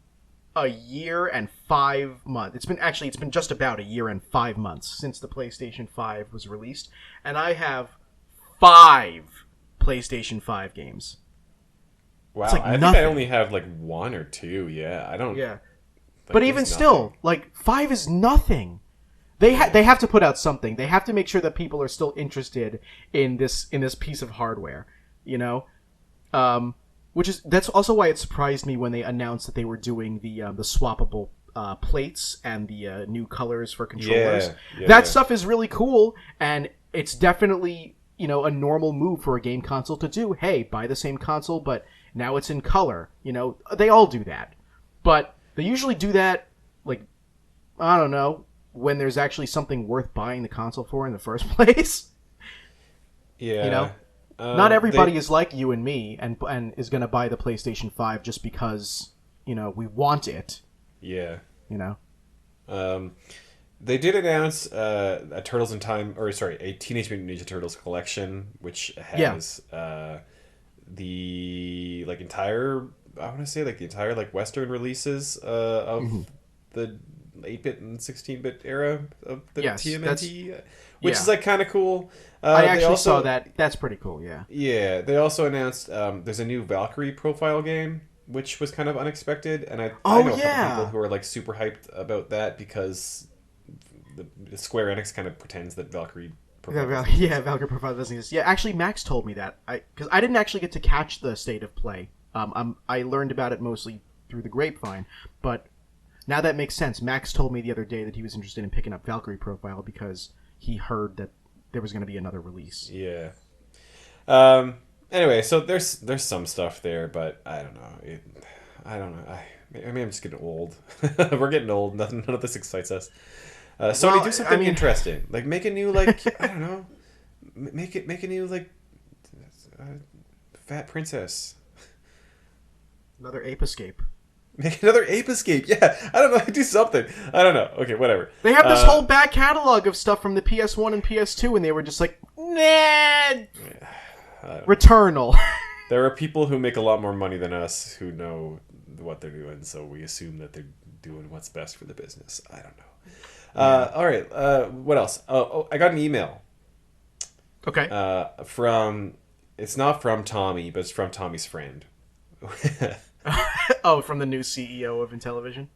a year and 5 months. It's been just about a year and 5 months since the PlayStation 5 was released, and I have 5 PlayStation 5 games. Wow, like I think I only have like 1 or 2. Yeah, I don't. Yeah, but even still, like 5 is nothing. They have to put out something. They have to make sure that people are still interested in this piece of hardware. You know. That's also why it surprised me when they announced that they were doing the swappable plates and the new colors for controllers. That stuff is really cool, and it's definitely a normal move for a game console to do. Hey, buy the same console, but now it's in color. They all do that. But they usually do that, like, I don't know, when there's actually something worth buying the console for in the first place. Yeah. Not everybody is like you and me and is going to buy the PlayStation 5 just because, we want it. Yeah. They did announce a Turtles in Time, a Teenage Mutant Ninja Turtles collection, which has the entire, I want to say the entire Western releases of the 8-bit and 16-bit era of the TMNT, which is kind of cool. I actually saw that. That's pretty cool. Yeah. Yeah. They also announced there's a new Valkyrie profile game, which was kind of unexpected, and I know a couple people who are super hyped about that because the Square Enix kind of pretends that Valkyrie profile Valkyrie profile doesn't exist. Yeah, actually, Max told me that because I didn't actually get to catch the state of play. I learned about it mostly through the grapevine, but now that makes sense. Max told me the other day that he was interested in picking up Valkyrie profile because he heard that there was going to be another release. Yeah. Anyway, so there's some stuff there, but I don't know. I mean, I'm just getting old. We're getting old. None of this excites us. Sony, do something interesting. Make a new I don't know. Make a new Fat Princess. Another Ape Escape. Make another Ape Escape. Yeah, I don't know. Do something. I don't know. Okay, whatever. They have this whole back catalog of stuff from the PS1 and PS2, and they were just like, nah. Returnal. There are people who make a lot more money than us who know what they're doing, so we assume that they're doing what's best for the business. I don't know. All right. What else? Oh, I got an email. Okay. It's not from Tommy, but it's from Tommy's friend. Oh, from the new CEO of Intellivision?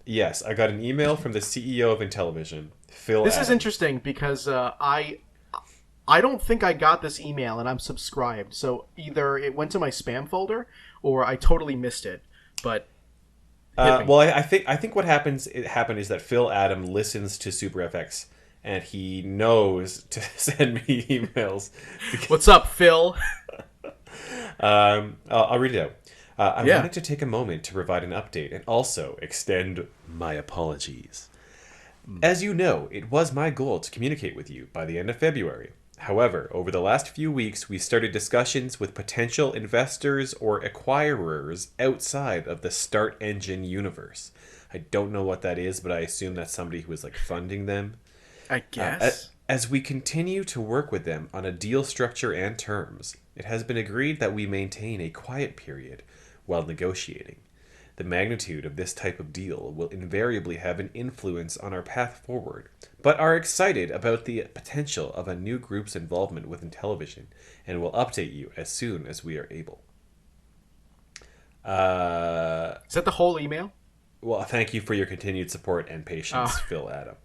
Yes, I got an email from the CEO of Intellivision, Phil This Adams. is interesting because I don't think I got this email and I'm subscribed. So either it went to my spam folder or I totally missed it. But well, I think what happened is that Phil Adam listens to Super FX and he knows to send me emails. What's up, Phil? I'll read it out. I wanted to take a moment to provide an update and also extend my apologies. As you know, it was my goal to communicate with you by the end of February. However, over the last few weeks, we started discussions with potential investors or acquirers outside of the Start Engine universe. I don't know what that is, but I assume that's somebody who is funding them. I guess. As we continue to work with them on a deal structure and terms, it has been agreed that we maintain a quiet period while negotiating. The magnitude of this type of deal will invariably have an influence on our path forward, but are excited about the potential of a new group's involvement within television and will update you as soon as we are able. Is that the whole email? Well, thank you for your continued support and patience, Phil Adam.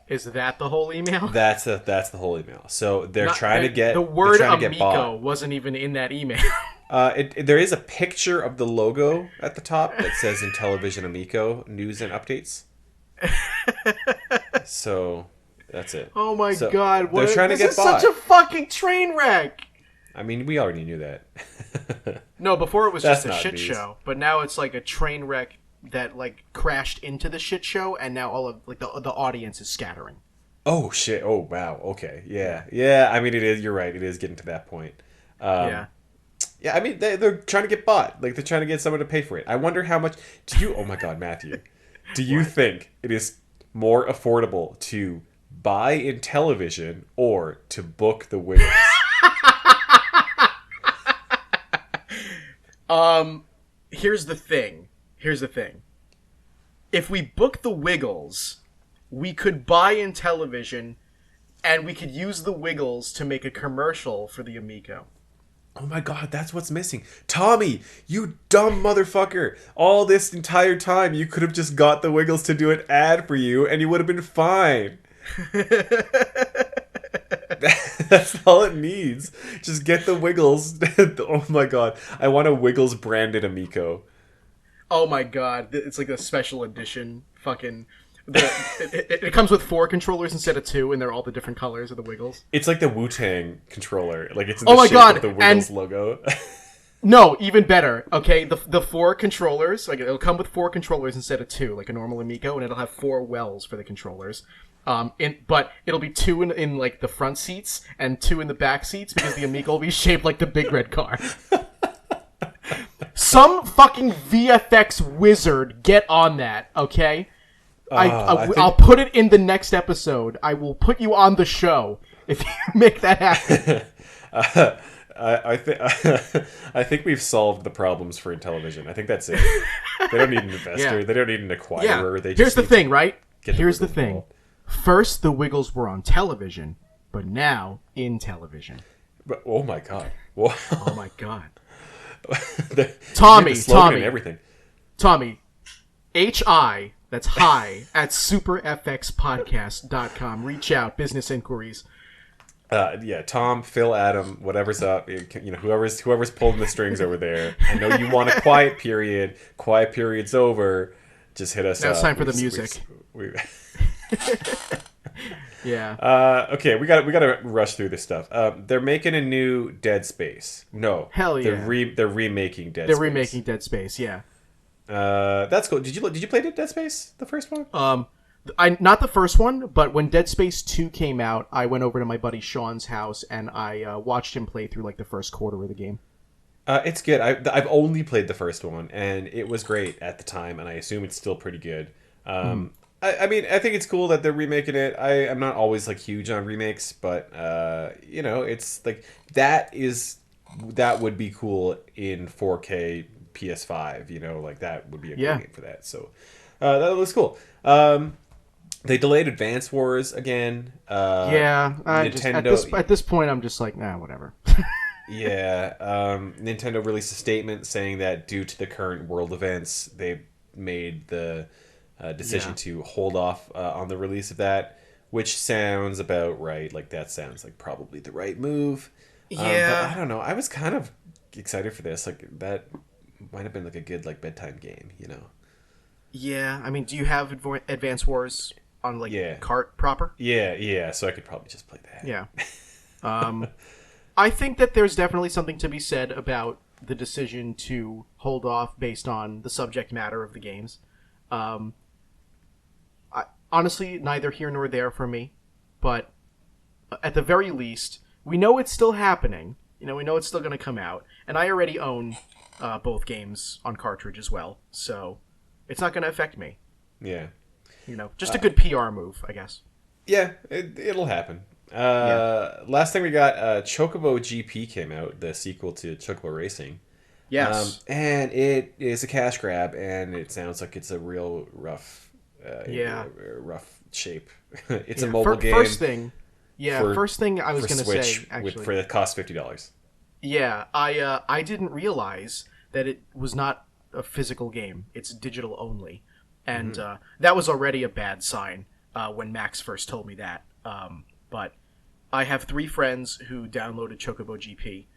Is that the whole email? That's the whole email. So they're trying to get the word Amico wasn't even in that email. There is a picture of the logo at the top that says Intellivision Amico News and Updates. So that's it. Oh my god! They're trying to get bought. This is such a fucking train wreck. I mean, we already knew that. No, before it was just a shit show, but now it's like a train wreck that crashed into the shit show, and now all of the audience is scattering. Oh shit! Oh wow! Okay, yeah. I mean, it is. You're right. It is getting to that point. Yeah. I mean, they're trying to get bought. They're trying to get someone to pay for it. I wonder how much. Oh my god, Matthew, do you think it is more affordable to buy in television or to book the Wiggles? Here's the thing. If we book the Wiggles, we could buy in television, and we could use the Wiggles to make a commercial for the Amico. Oh my god, that's what's missing. Tommy, you dumb motherfucker. All this entire time, you could have just got the Wiggles to do an ad for you, and you would have been fine. That's all it needs. Just get the Wiggles. Oh my god. I want a Wiggles branded Amico. Oh my god. It's like a special edition fucking... It comes with 4 controllers instead of 2, and they're all the different colors of the Wiggles. It's like the Wu-Tang controller. Like it's in the shape of the Wiggles logo. No, even better. Okay, the 4 controllers, like it'll come with 4 controllers instead of 2, like a normal Amico, and it'll have 4 wells for the controllers. But it'll be 2 in like the front seats and 2 in the back seats because the Amico will be shaped like the big red car. Some fucking VFX wizard get on that, okay? I'll put it in the next episode. I will put you on the show if you make that happen. I think we've solved the problems for Intellivision. I think that's it. They don't need an investor. Yeah. They don't need an acquirer. They just Here's the thing, right? Here's the thing. First, the Wiggles were on television, but now in television. But, oh my god! Whoa. Oh my god! Tommy, and everything. Tommy, HI. That's hi at superfxpodcast.com. Reach out, business inquiries. Tom, Phil, Adam, whatever's up, whoever's pulling the strings over there. I know you want a quiet period. Quiet period's over. Just hit us up. Now it's time for the music. Yeah. Okay, we got to rush through this stuff. They're making a new Dead Space. No. Hell yeah. They're remaking Dead Space. They're remaking Dead Space, yeah. That's cool. Did you play Dead Space, the first one? Not the first one, but when Dead Space 2 came out, I went over to my buddy Sean's house and I watched him play through like the first quarter of the game. It's good. I've only played the first one, and it was great at the time, and I assume it's still pretty good. I mean, I think it's cool that they're remaking it. I'm not always like huge on remakes, but it's like that would be cool in 4K PS5. Like that would be a great game for that. So that looks cool. They delayed Advance Wars again. Nintendo. At this point, I'm just like, nah, whatever. Yeah. Nintendo released a statement saying that due to the current world events, they made the decision to hold off on the release of that, which sounds about right. Like that sounds like probably the right move. Yeah. But I don't know. I was kind of excited for this. Like that might have been like a good like bedtime game. Yeah. I mean, do you have Advance Wars on cart proper? Yeah. So I could probably just play that. Yeah. I think that there's definitely something to be said about the decision to hold off based on the subject matter of the games. Honestly, neither here nor there for me, but at the very least, we know it's still happening. We know it's still going to come out, and I already own both games on cartridge as well, so it's not going to affect me. Yeah. Just a good PR move, I guess. Yeah, it'll happen. Last thing we got, Chocobo GP came out, the sequel to Chocobo Racing. Yes. And it is a cash grab, and it sounds like it's a real rough shape. It's a mobile game. First thing I was going to say, actually. For the cost $50. Yeah, I didn't realize that it was not a physical game. It's digital only. And that was already a bad sign when Max first told me that. But I have 3 friends who downloaded Chocobo GP.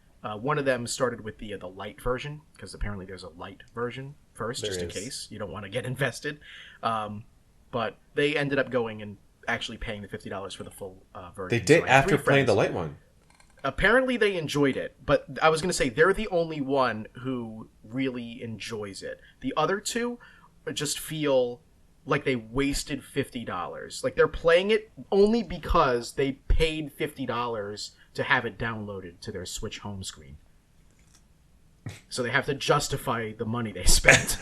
One of them started with the light version, because apparently there's a light version first, just in case you don't want to get invested. But they ended up going and actually paying the $50 for the full version. They did after playing the light one. Apparently they enjoyed it, but I was going to say they're the only one who really enjoys it. The other 2 just feel like they wasted $50. Like they're playing it only because they paid $50 to have it downloaded to their Switch home screen. So they have to justify the money they spent.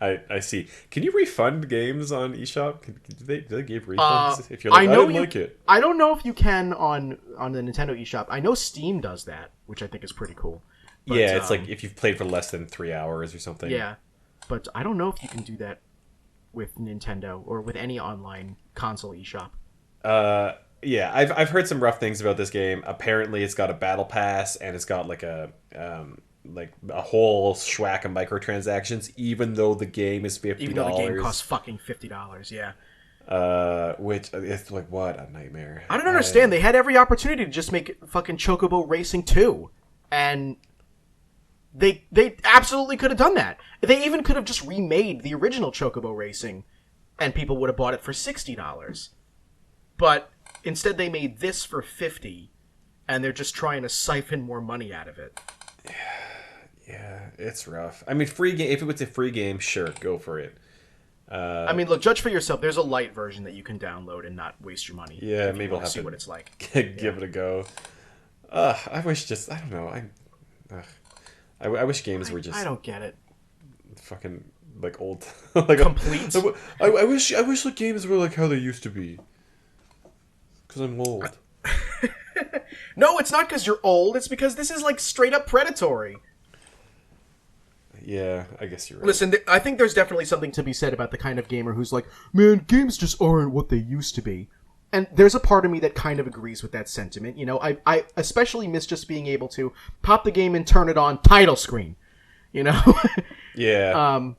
I see. Can you refund games on eShop? Do they give refunds if you're like, I didn't like it? I don't know if you can on the Nintendo eShop. I know Steam does that, which I think is pretty cool. But, yeah, it's like if you've played for less than 3 hours or something. Yeah, but I don't know if you can do that with Nintendo or with any online console eShop. Yeah, I've heard some rough things about this game. Apparently, it's got a battle pass and it's got like a whole schwack of microtransactions, even though the game is $50. Even though the game costs fucking $50, yeah. Which it's like, what a nightmare. I don't understand. They had every opportunity to just make fucking Chocobo Racing 2, and they absolutely could have done that. They even could have just remade the original Chocobo Racing and people would have bought it for $60. But instead they made this for $50, and they're just trying to siphon more money out of it. Yeah, it's rough. I mean, free game. If it was a free game, sure, go for it. I mean, look, judge for yourself. There's a light version that you can download and not waste your money. Yeah, maybe I'll have see to what it's like. Give it a go. I wish I don't know. I wish games were just. I don't get it. Fucking like old, like complete. I wish the games were like how they used to be. Because I'm old. No, it's not because you're old. It's because this is like straight up predatory. Yeah, I guess you're right. Listen, I think there's definitely something to be said about the kind of gamer who's like, man, games just aren't what they used to be. And there's a part of me that kind of agrees with that sentiment. You know, I especially miss just being able to pop the game and turn it on, title screen. You know? Yeah.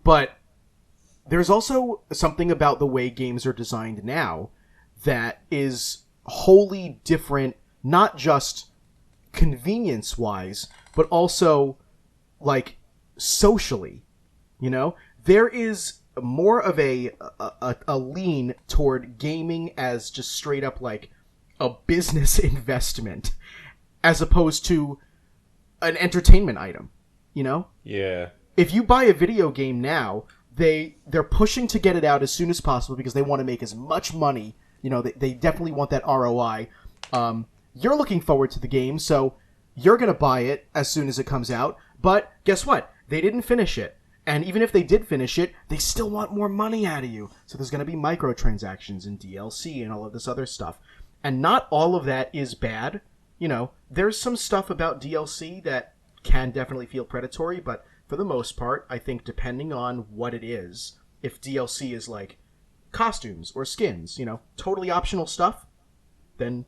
But there's also something about the way games are designed now that is wholly different, not just convenience-wise, but also, like, socially. You know? There is more of a lean toward gaming as just straight up, like, a business investment, as opposed to an entertainment item. You know? Yeah. If you buy a video game now, they're pushing to get it out as soon as possible because they want to make as much money. You know, they definitely want that ROI. You're looking forward to the game, so you're going to buy it as soon as it comes out. But guess what? They didn't finish it. And even if they did finish it, they still want more money out of you. So there's going to be microtransactions and DLC and all of this other stuff. And not all of that is bad. You know, there's some stuff about DLC that can definitely feel predatory, but for the most part, I think depending on what it is, if DLC is like costumes or skins, you know, totally optional stuff, then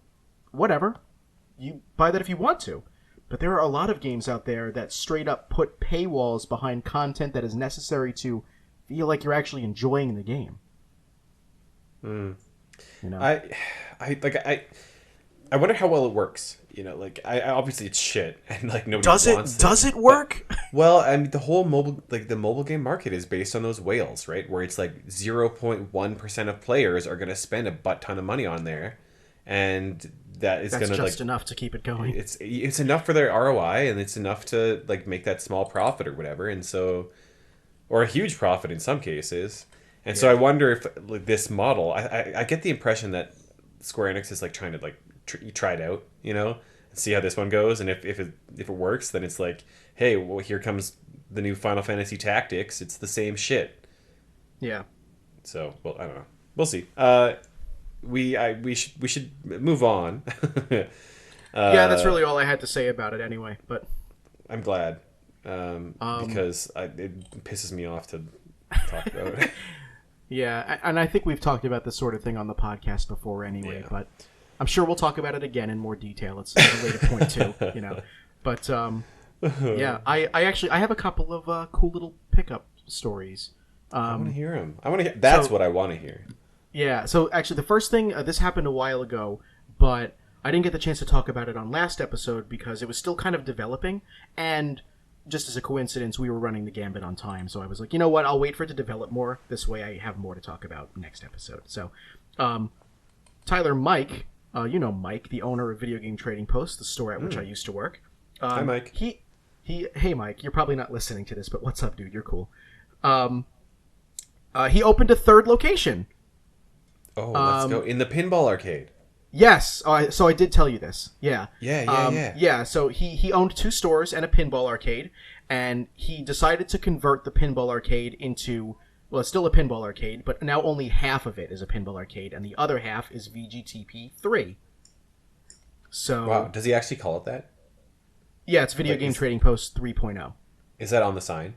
whatever. You buy that if you want to. But there are a lot of games out there that straight up put paywalls behind content that is necessary to feel like you're actually enjoying the game. You know? I wonder how well it works. You know, like I obviously it's shit, and like nobody wants it. Does it work? But, well, I mean, the whole mobile game market is based on those whales, right? Where it's like 0.1% of players are going to spend a butt ton of money on there, and that's going to just enough to keep it going. It's enough for their ROI, and it's enough to like make that small profit or whatever, and so, or a huge profit in some cases. And so I wonder if like this model, I get the impression that Square Enix is like trying to like try it out, you know, and see how this one goes, and if it works, then it's like, hey, well, here comes the new Final Fantasy Tactics. It's the same shit. Yeah. So, well, I don't know. We'll see. We should move on. Yeah, that's really all I had to say about it anyway. But I'm glad because it pisses me off to talk about it. Yeah, and I think we've talked about this sort of thing on the podcast before anyway, but I'm sure we'll talk about it again in more detail. It's a later point too, you know. But yeah, I have a couple of cool little pickup stories. I want to hear them. I want to hear. That's what I want to hear. Yeah. So actually, the first thing this happened a while ago, but I didn't get the chance to talk about it on last episode because it was still kind of developing, and just as a coincidence, we were running the gambit on time, so I was like, you know what? I'll wait for it to develop more. This way, I have more to talk about next episode. So, Tyler, Mike. You know Mike, the owner of Video Game Trading Post, the store at which I used to work. Hi, Mike. Hey, Mike. You're probably not listening to this, but what's up, dude? You're cool. He opened a third location. Oh, let's go in the pinball arcade. Yes. So I did tell you this. Yeah. Yeah. Yeah. So he owned 2 stores and a pinball arcade, and he decided to convert the pinball arcade into. Well, it's still a pinball arcade, but now only half of it is a pinball arcade, and the other half is VGTP 3. So, wow, does he actually call it that? Yeah, it's Video Game Trading Post 3.0. Is that on the sign?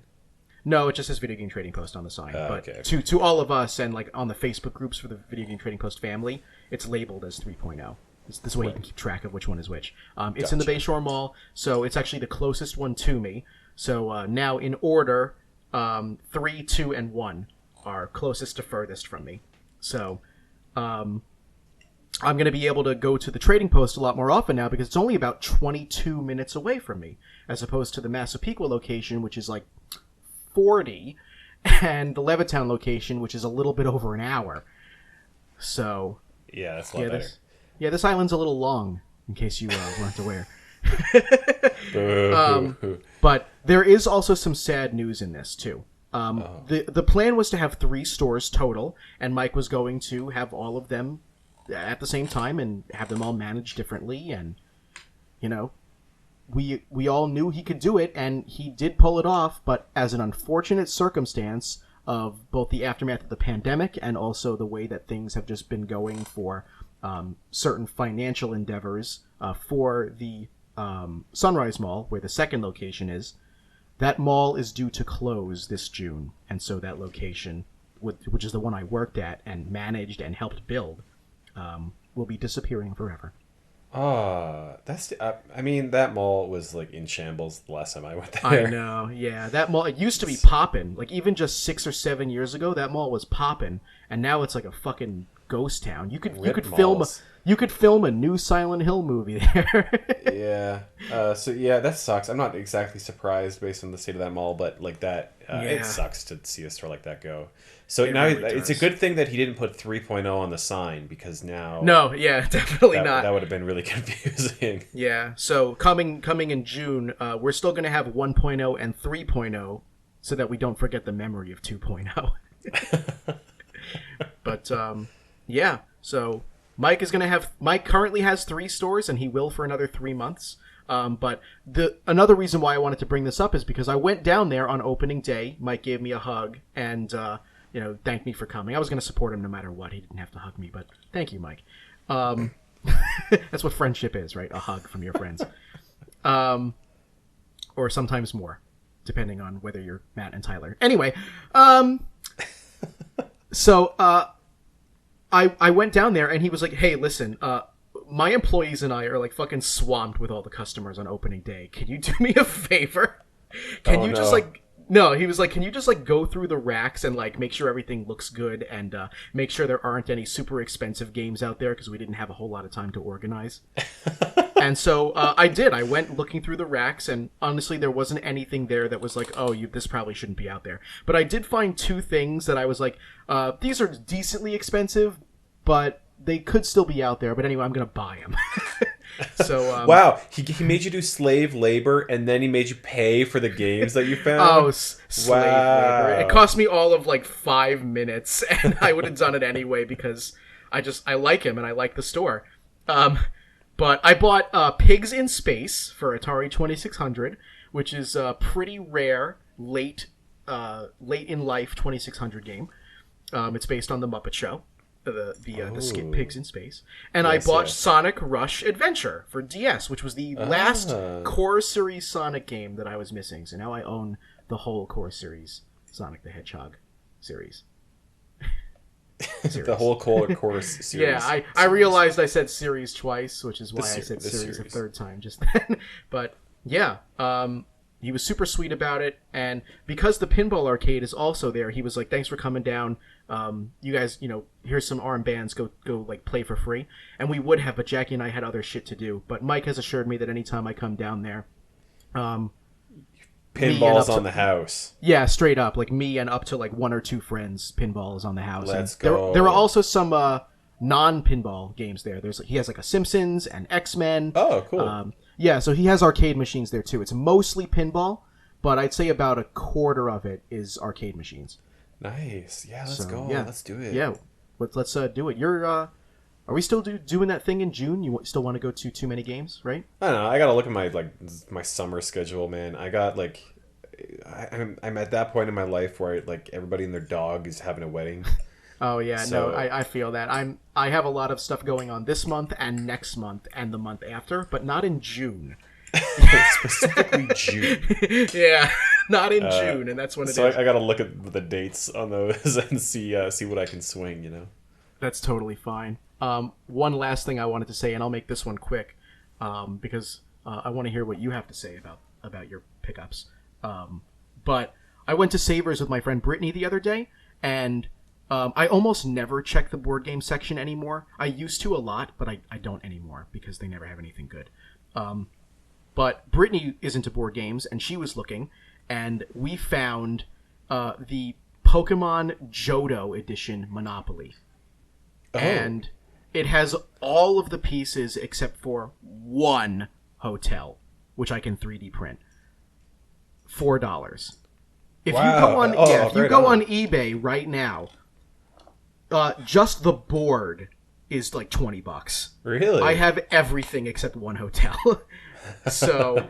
No, it just says Video Game Trading Post on the sign. But okay. To all of us and like on the Facebook groups for the Video Game Trading Post family, it's labeled as 3.0. This way you can keep track of which one is which. It's in the Bayshore Mall, so it's actually the closest one to me. So now in order... 3, 2, and 1 are closest to furthest from me. So, I'm going to be able to go to the Trading Post a lot more often now because it's only about 22 minutes away from me, as opposed to the Massapequa location, which is like 40, and the Levittown location, which is a little bit over an hour. So yeah, that's a lot better. This island's a little long, in case you weren't aware. But there is also some sad news in this too. The plan was to have 3 stores total, and Mike was going to have all of them at the same time and have them all managed differently. And we all knew he could do it, and he did pull it off. But as an unfortunate circumstance of both the aftermath of the pandemic and also the way that things have just been going for certain financial endeavors for the Sunrise Mall, where the second location is, that mall is due to close this June. And so that location, which is the one I worked at and managed and helped build, will be disappearing forever. That's. I mean, that mall was like in shambles the last time I went there. I know, yeah. That mall, it used to be poppin'. Like even just 6 or 7 years ago, that mall was poppin', and now it's like a fucking ghost town. You could film a new Silent Hill movie there. Yeah. So yeah, that sucks. I'm not exactly surprised based on the state of that mall, but like that, it sucks to see a store like that go. So now really it's a good thing that he didn't put 3.0 on the sign, because now... No, yeah, definitely not. That would have been really confusing. Yeah, so coming in June, we're still going to have 1.0 and 3.0 so that we don't forget the memory of 2.0. But, yeah, so Mike currently has 3 stores, and he will for another 3 months. But another reason why I wanted to bring this up is because I went down there on opening day. Mike gave me a hug and... thanked me for coming. I was going to support him no matter what. He didn't have to hug me, but thank you, Mike. That's what friendship is, right? A hug from your friends. Or sometimes more, depending on whether you're Matt and Tyler. Anyway, so I went down there, and he was like, hey, listen, my employees and I are like fucking swamped with all the customers on opening day. Can you do me a favor? Can you just like... No, he was like, can you just like go through the racks and like make sure everything looks good and make sure there aren't any super expensive games out there, because we didn't have a whole lot of time to organize. And so I did. I went looking through the racks, and honestly, there wasn't anything there that was like, oh, this probably shouldn't be out there. But I did find 2 things that I was like, these are decently expensive, but they could still be out there. But anyway, I'm going to buy them. So wow, he made you do slave labor, and then he made you pay for the games that you found. Oh, slave labor! It cost me all of like 5 minutes, and I would have done it anyway because I like him and I like the store. But I bought Pigs in Space for Atari 2600, which is a pretty rare late in life 2600 game. It's based on the Muppet Show. The skit Pigs in Space. And I bought Sonic Rush Adventure for DS, which was the last core series Sonic game that I was missing. So now I own the whole core series Sonic the Hedgehog series. The whole core series. Yeah, I realized I said series twice, which is why I said series a third time just then. But yeah, he was super sweet about it, and because the pinball arcade is also there, he was like, thanks for coming down. You guys, here's some armbands, go like play for free. And we would have, but Jackie and I had other shit to do. But Mike has assured me that anytime I come down there, pinball's on the house. Yeah, straight up. Like me and up to like 1 or 2 friends, pinball is on the house. Let's go. There are also some non-pinball games there. He has like a Simpsons and X-Men. Oh, cool. Yeah, so he has arcade machines there too. It's mostly pinball, but I'd say about a quarter of it is arcade machines. Nice. Yeah, let's go. Yeah. Let's do it. Yeah, let's do it. Are we still doing that thing in June? You still want to go to Too Many Games, right? I don't know. I gotta look at my summer schedule, man. I got like, I'm at that point in my life where like everybody and their dog is having a wedding. Oh yeah, no, I feel that. I have a lot of stuff going on this month and next month and the month after, but not in June. Specifically June. Yeah, not in June, and that's when it is. So I gotta look at the dates on those and see what I can swing. That's totally fine. One last thing I wanted to say, and I'll make this one quick, because I want to hear what you have to say about your pickups. But I went to Savers with my friend Brittany the other day, and I almost never check the board game section anymore. I used to a lot, but I don't anymore because they never have anything good. But Brittany is into board games, and she was looking, and we found the Pokemon Johto Edition Monopoly. Oh. And it has all of the pieces except for one hotel, which I can 3D print. $4. If you go on, if you go on eBay right now, just the board is like $20. Really? I have everything except one hotel. So,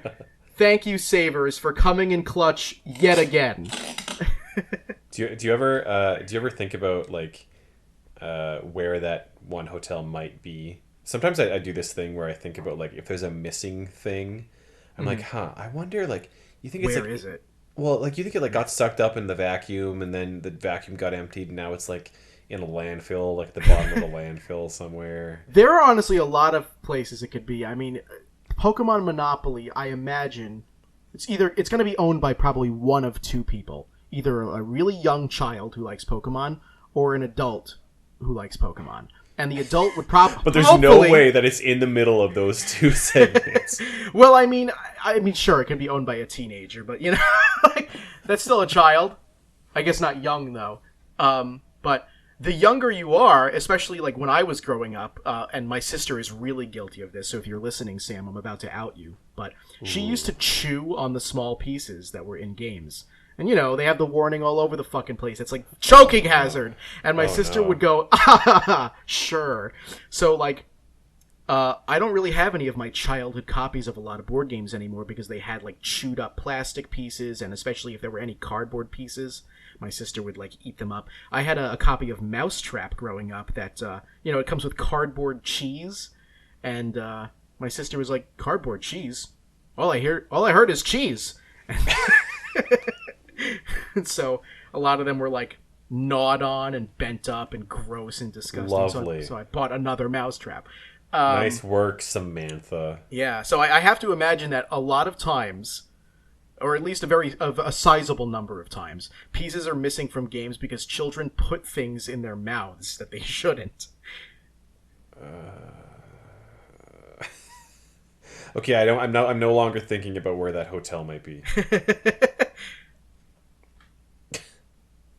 thank you, Savers, for coming in clutch yet again. Do you ever think about like where that one hotel might be? Sometimes I do this thing where I think about like if there's a missing thing, I'm like, I wonder, like, you think it's Where like, is it? Well, like, you think it like got sucked up in the vacuum and then the vacuum got emptied and now it's like in a landfill, like at the bottom of the landfill somewhere. There are honestly a lot of places it could be. I mean, Pokemon Monopoly, I imagine it's going to be owned by probably one of two people. Either a really young child who likes Pokemon or an adult who likes Pokemon. And the adult would probably... But there's no way that it's in the middle of those two segments. Well, I mean, sure, it can be owned by a teenager, but, you know, like, that's still a child. I guess not young, though. But the younger you are, especially, like, when I was growing up, and my sister is really guilty of this, so if you're listening, Sam, I'm about to out you, but she used to chew on the small pieces that were in games. And, you know, they have the warning all over the fucking place. It's like, choking hazard! And my sister would go, sure. So, like, I don't really have any of my childhood copies of a lot of board games anymore because they had, like, chewed up plastic pieces, and especially if there were any cardboard pieces, my sister would, like, eat them up. I had a copy of Mousetrap growing up that, you know, it comes with cardboard cheese, and my sister was like, cardboard cheese? All I heard is cheese. And so a lot of them were like gnawed on and bent up and gross and disgusting. Lovely. So I bought another Mousetrap. Nice work, Samantha. Yeah, so I have to imagine that a lot of times, or at least a sizable number of times, pieces are missing from games because children put things in their mouths that they shouldn't. Okay, I'm no longer thinking about where that hotel might be.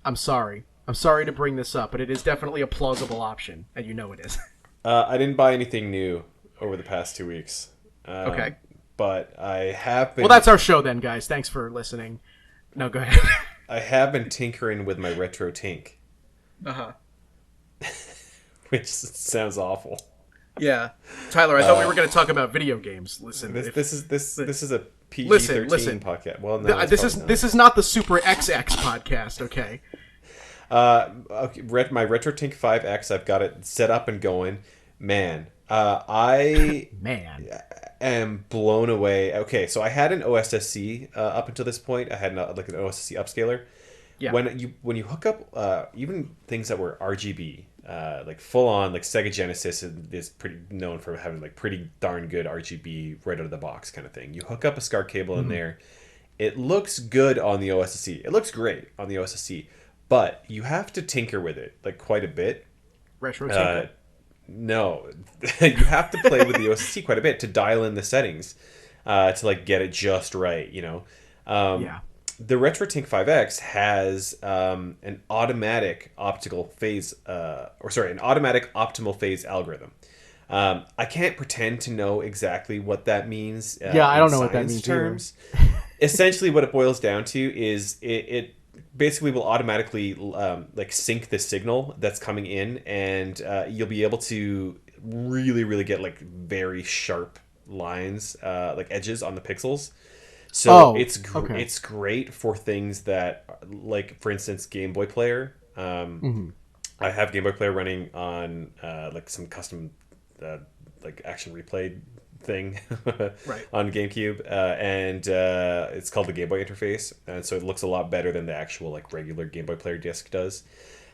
I'm sorry to bring this up, but it is definitely a plausible option, and you know it is. I didn't buy anything new over the past 2 weeks. Okay. But I have been... Well, that's our show then, guys. Thanks for listening. No, go ahead. I have been tinkering with my retro tink. Uh-huh. Which sounds awful. Yeah. Tyler, I thought we were going to talk about video games. Listen. This is a PG-13 podcast. Well, no, this is not the Super XX podcast, okay? Okay, my RetroTink 5X, I've got it set up and going. Man, I am blown away. Okay, so I had an OSSC up until this point. I had an OSSC upscaler. Yeah. When you hook up even things that were RGB, like full on, like Sega Genesis is pretty known for having like pretty darn good RGB right out of the box kind of thing. You hook up a SCART cable in there, it looks good on the OSSC. It looks great on the OSSC, but you have to tinker with it like quite a bit. Retro tinker? No, you have to play with the OSSC quite a bit to dial in the settings to like get it just right. You know. Yeah. The RetroTink 5X has an automatic optimal phase algorithm. I can't pretend to know exactly what that means. I don't know what that means terms. Essentially, what it boils down to is it basically will automatically like sync the signal that's coming in, and you'll be able to really, really get like very sharp lines, like edges on the pixels. So it's great for things that, like, for instance, Game Boy Player. I have Game Boy Player running on like some custom like action replay thing right. on GameCube, and it's called the Game Boy interface, and so it looks a lot better than the actual like regular Game Boy Player disc does.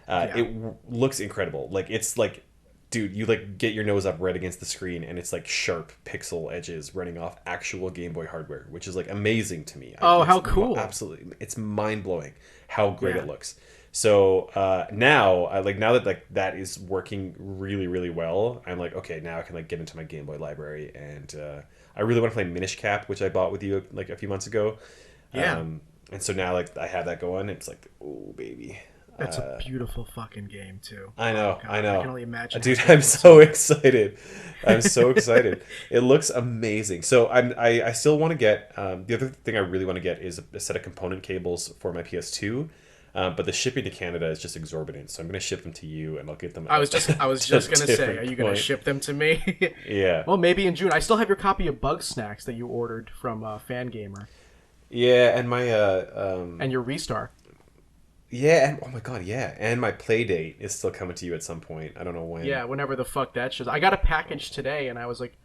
It looks incredible. Like, it's like, dude, you like get your nose up right against the screen and it's like sharp pixel edges running off actual Game Boy hardware, which is like amazing to me. Oh, how cool. Absolutely. It's mind-blowing how great it looks. So now that like that is working really, really well, I'm like, okay, now I can like get into my Game Boy library, and I really want to play Minish Cap, which I bought with you like a few months ago. Yeah. And so now like I have that going. It's like, oh baby. That's a beautiful fucking game too. I know, God, I know. I can only imagine. Dude, I'm so excited. I'm so excited. It looks amazing. So I still want to get, the other thing I really want to get is a set of component cables for my PS2. But the shipping to Canada is just exorbitant. So I'm going to ship them to you and I'll get them. I was just going to say, are you going to ship them to me? Yeah. Well, maybe in June. I still have your copy of Bug Snacks that you ordered from Fangamer. Yeah, and my and your Restar. Yeah, and oh my god, yeah, and my play date is still coming to you at some point. I don't know when. Yeah, whenever the fuck that shows. I got a package today, and I was like,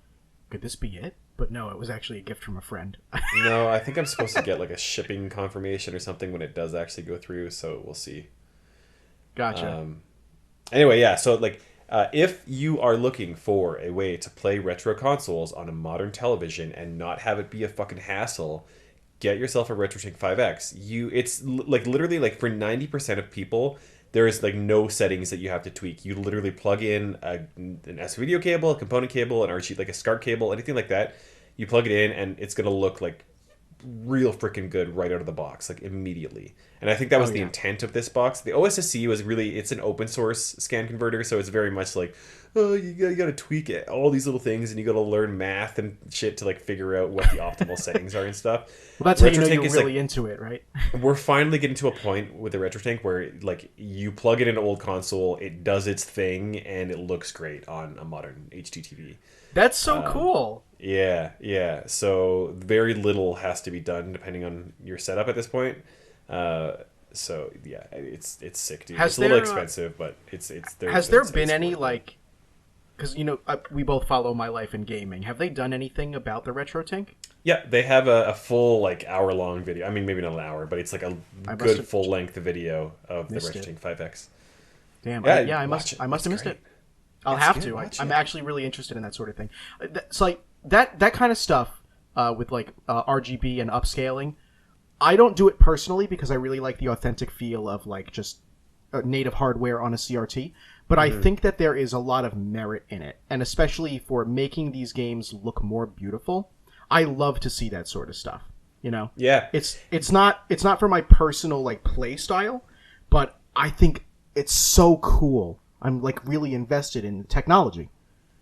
could this be it? But no, it was actually a gift from a friend. No, I think I'm supposed to get like a shipping confirmation or something when it does actually go through. So we'll see. Gotcha. Anyway, yeah. So like, if you are looking for a way to play retro consoles on a modern television and not have it be a fucking hassle, get yourself a RetroTink 5X. It's like literally like for 90% of people, there is like no settings that you have to tweak. You literally plug in an S video cable, a component cable, an RG, like a SCART cable, anything like that. You plug it in, and it's gonna look like real freaking good right out of the box, like immediately. And I think that was the intent of this box. The OSSC was really, it's an open source scan converter, so it's very much like, oh, you gotta tweak it, all these little things, and you gotta learn math and shit to like figure out what the optimal settings are and stuff. Well, that's how you know you're really into it, right? We're finally getting to a point with the RetroTink where like you plug it in an old console, it does its thing, and it looks great on a modern HD TV. That's so cool. Yeah. So very little has to be done depending on your setup at this point. So yeah, it's sick, dude. It's a little expensive, but it's there. Has there been any like? Because we both follow My Life in Gaming. Have they done anything about the RetroTink? Yeah, they have a full like hour-long video. I mean, maybe not an hour, but it's like a good full-length video of the RetroTink 5X. Damn. I must have missed it. I'll have to. I'm actually really interested in that sort of thing. It's like that kind of stuff with like RGB and upscaling. I don't do it personally because I really like the authentic feel of like just native hardware on a CRT. But I think that there is a lot of merit in it, and especially for making these games look more beautiful. I love to see that sort of stuff. You know? Yeah. It's not for my personal like play style, but I think it's so cool. I'm like really invested in technology.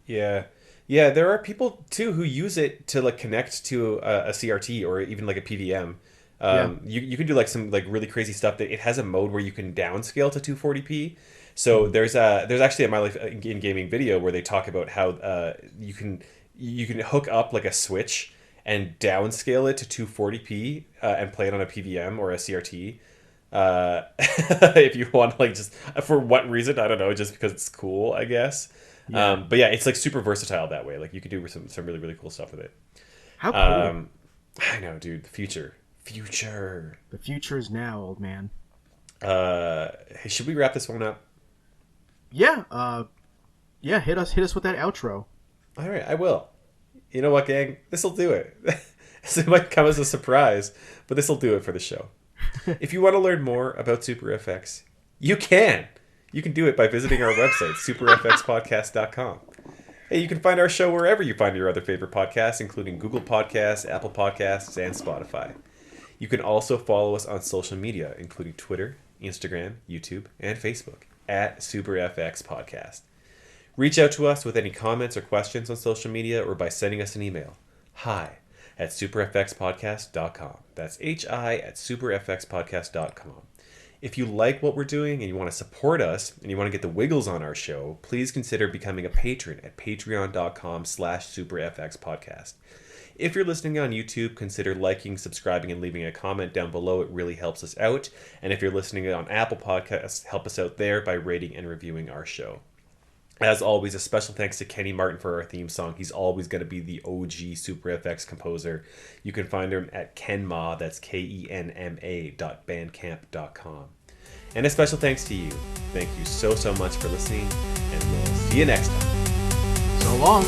Yeah. There are people too who use it to like connect to a CRT or even like a PVM. You can do like some like really crazy stuff. That it has a mode where you can downscale to 240p. So there's actually a My Life in Gaming video where they talk about how you can hook up like a switch and downscale it to 240p and play it on a PVM or a CRT. If you want, like, just for what reason, I don't know, just because it's cool, I guess. But yeah, it's like super versatile that way. Like you could do some really, really cool stuff with it. How cool. I know, dude. The future. The future is now, old man. Hey, should we wrap this one up? Yeah. Hit us with that outro. All right, I will. You know what, gang? This'll do it. It might come as a surprise, but this'll do it for the show. If you want to learn more about Super FX, you can. You can do it by visiting our website, superfxpodcast.com. Hey, you can find our show wherever you find your other favorite podcasts, including Google Podcasts, Apple Podcasts, and Spotify. You can also follow us on social media, including Twitter, Instagram, YouTube, and Facebook, at SuperFXPodcast. Reach out to us with any comments or questions on social media or by sending us an email. hi@superfxpodcast.com. That's hi@superfxpodcast.com. If you like what we're doing and you want to support us and you want to get the wiggles on our show, please consider becoming a patron at patreon.com/superfxpodcast. If you're listening on YouTube, consider liking, subscribing, and leaving a comment down below. It really helps us out. And if you're listening on Apple Podcasts, help us out there by rating and reviewing our show. As always, a special thanks to Kenny Martin for our theme song. He's always going to be the OG Super FX composer. You can find him at Kenma, that's KENMA.bandcamp.com. And a special thanks to you. Thank you so much for listening, and we'll see you next time. So long.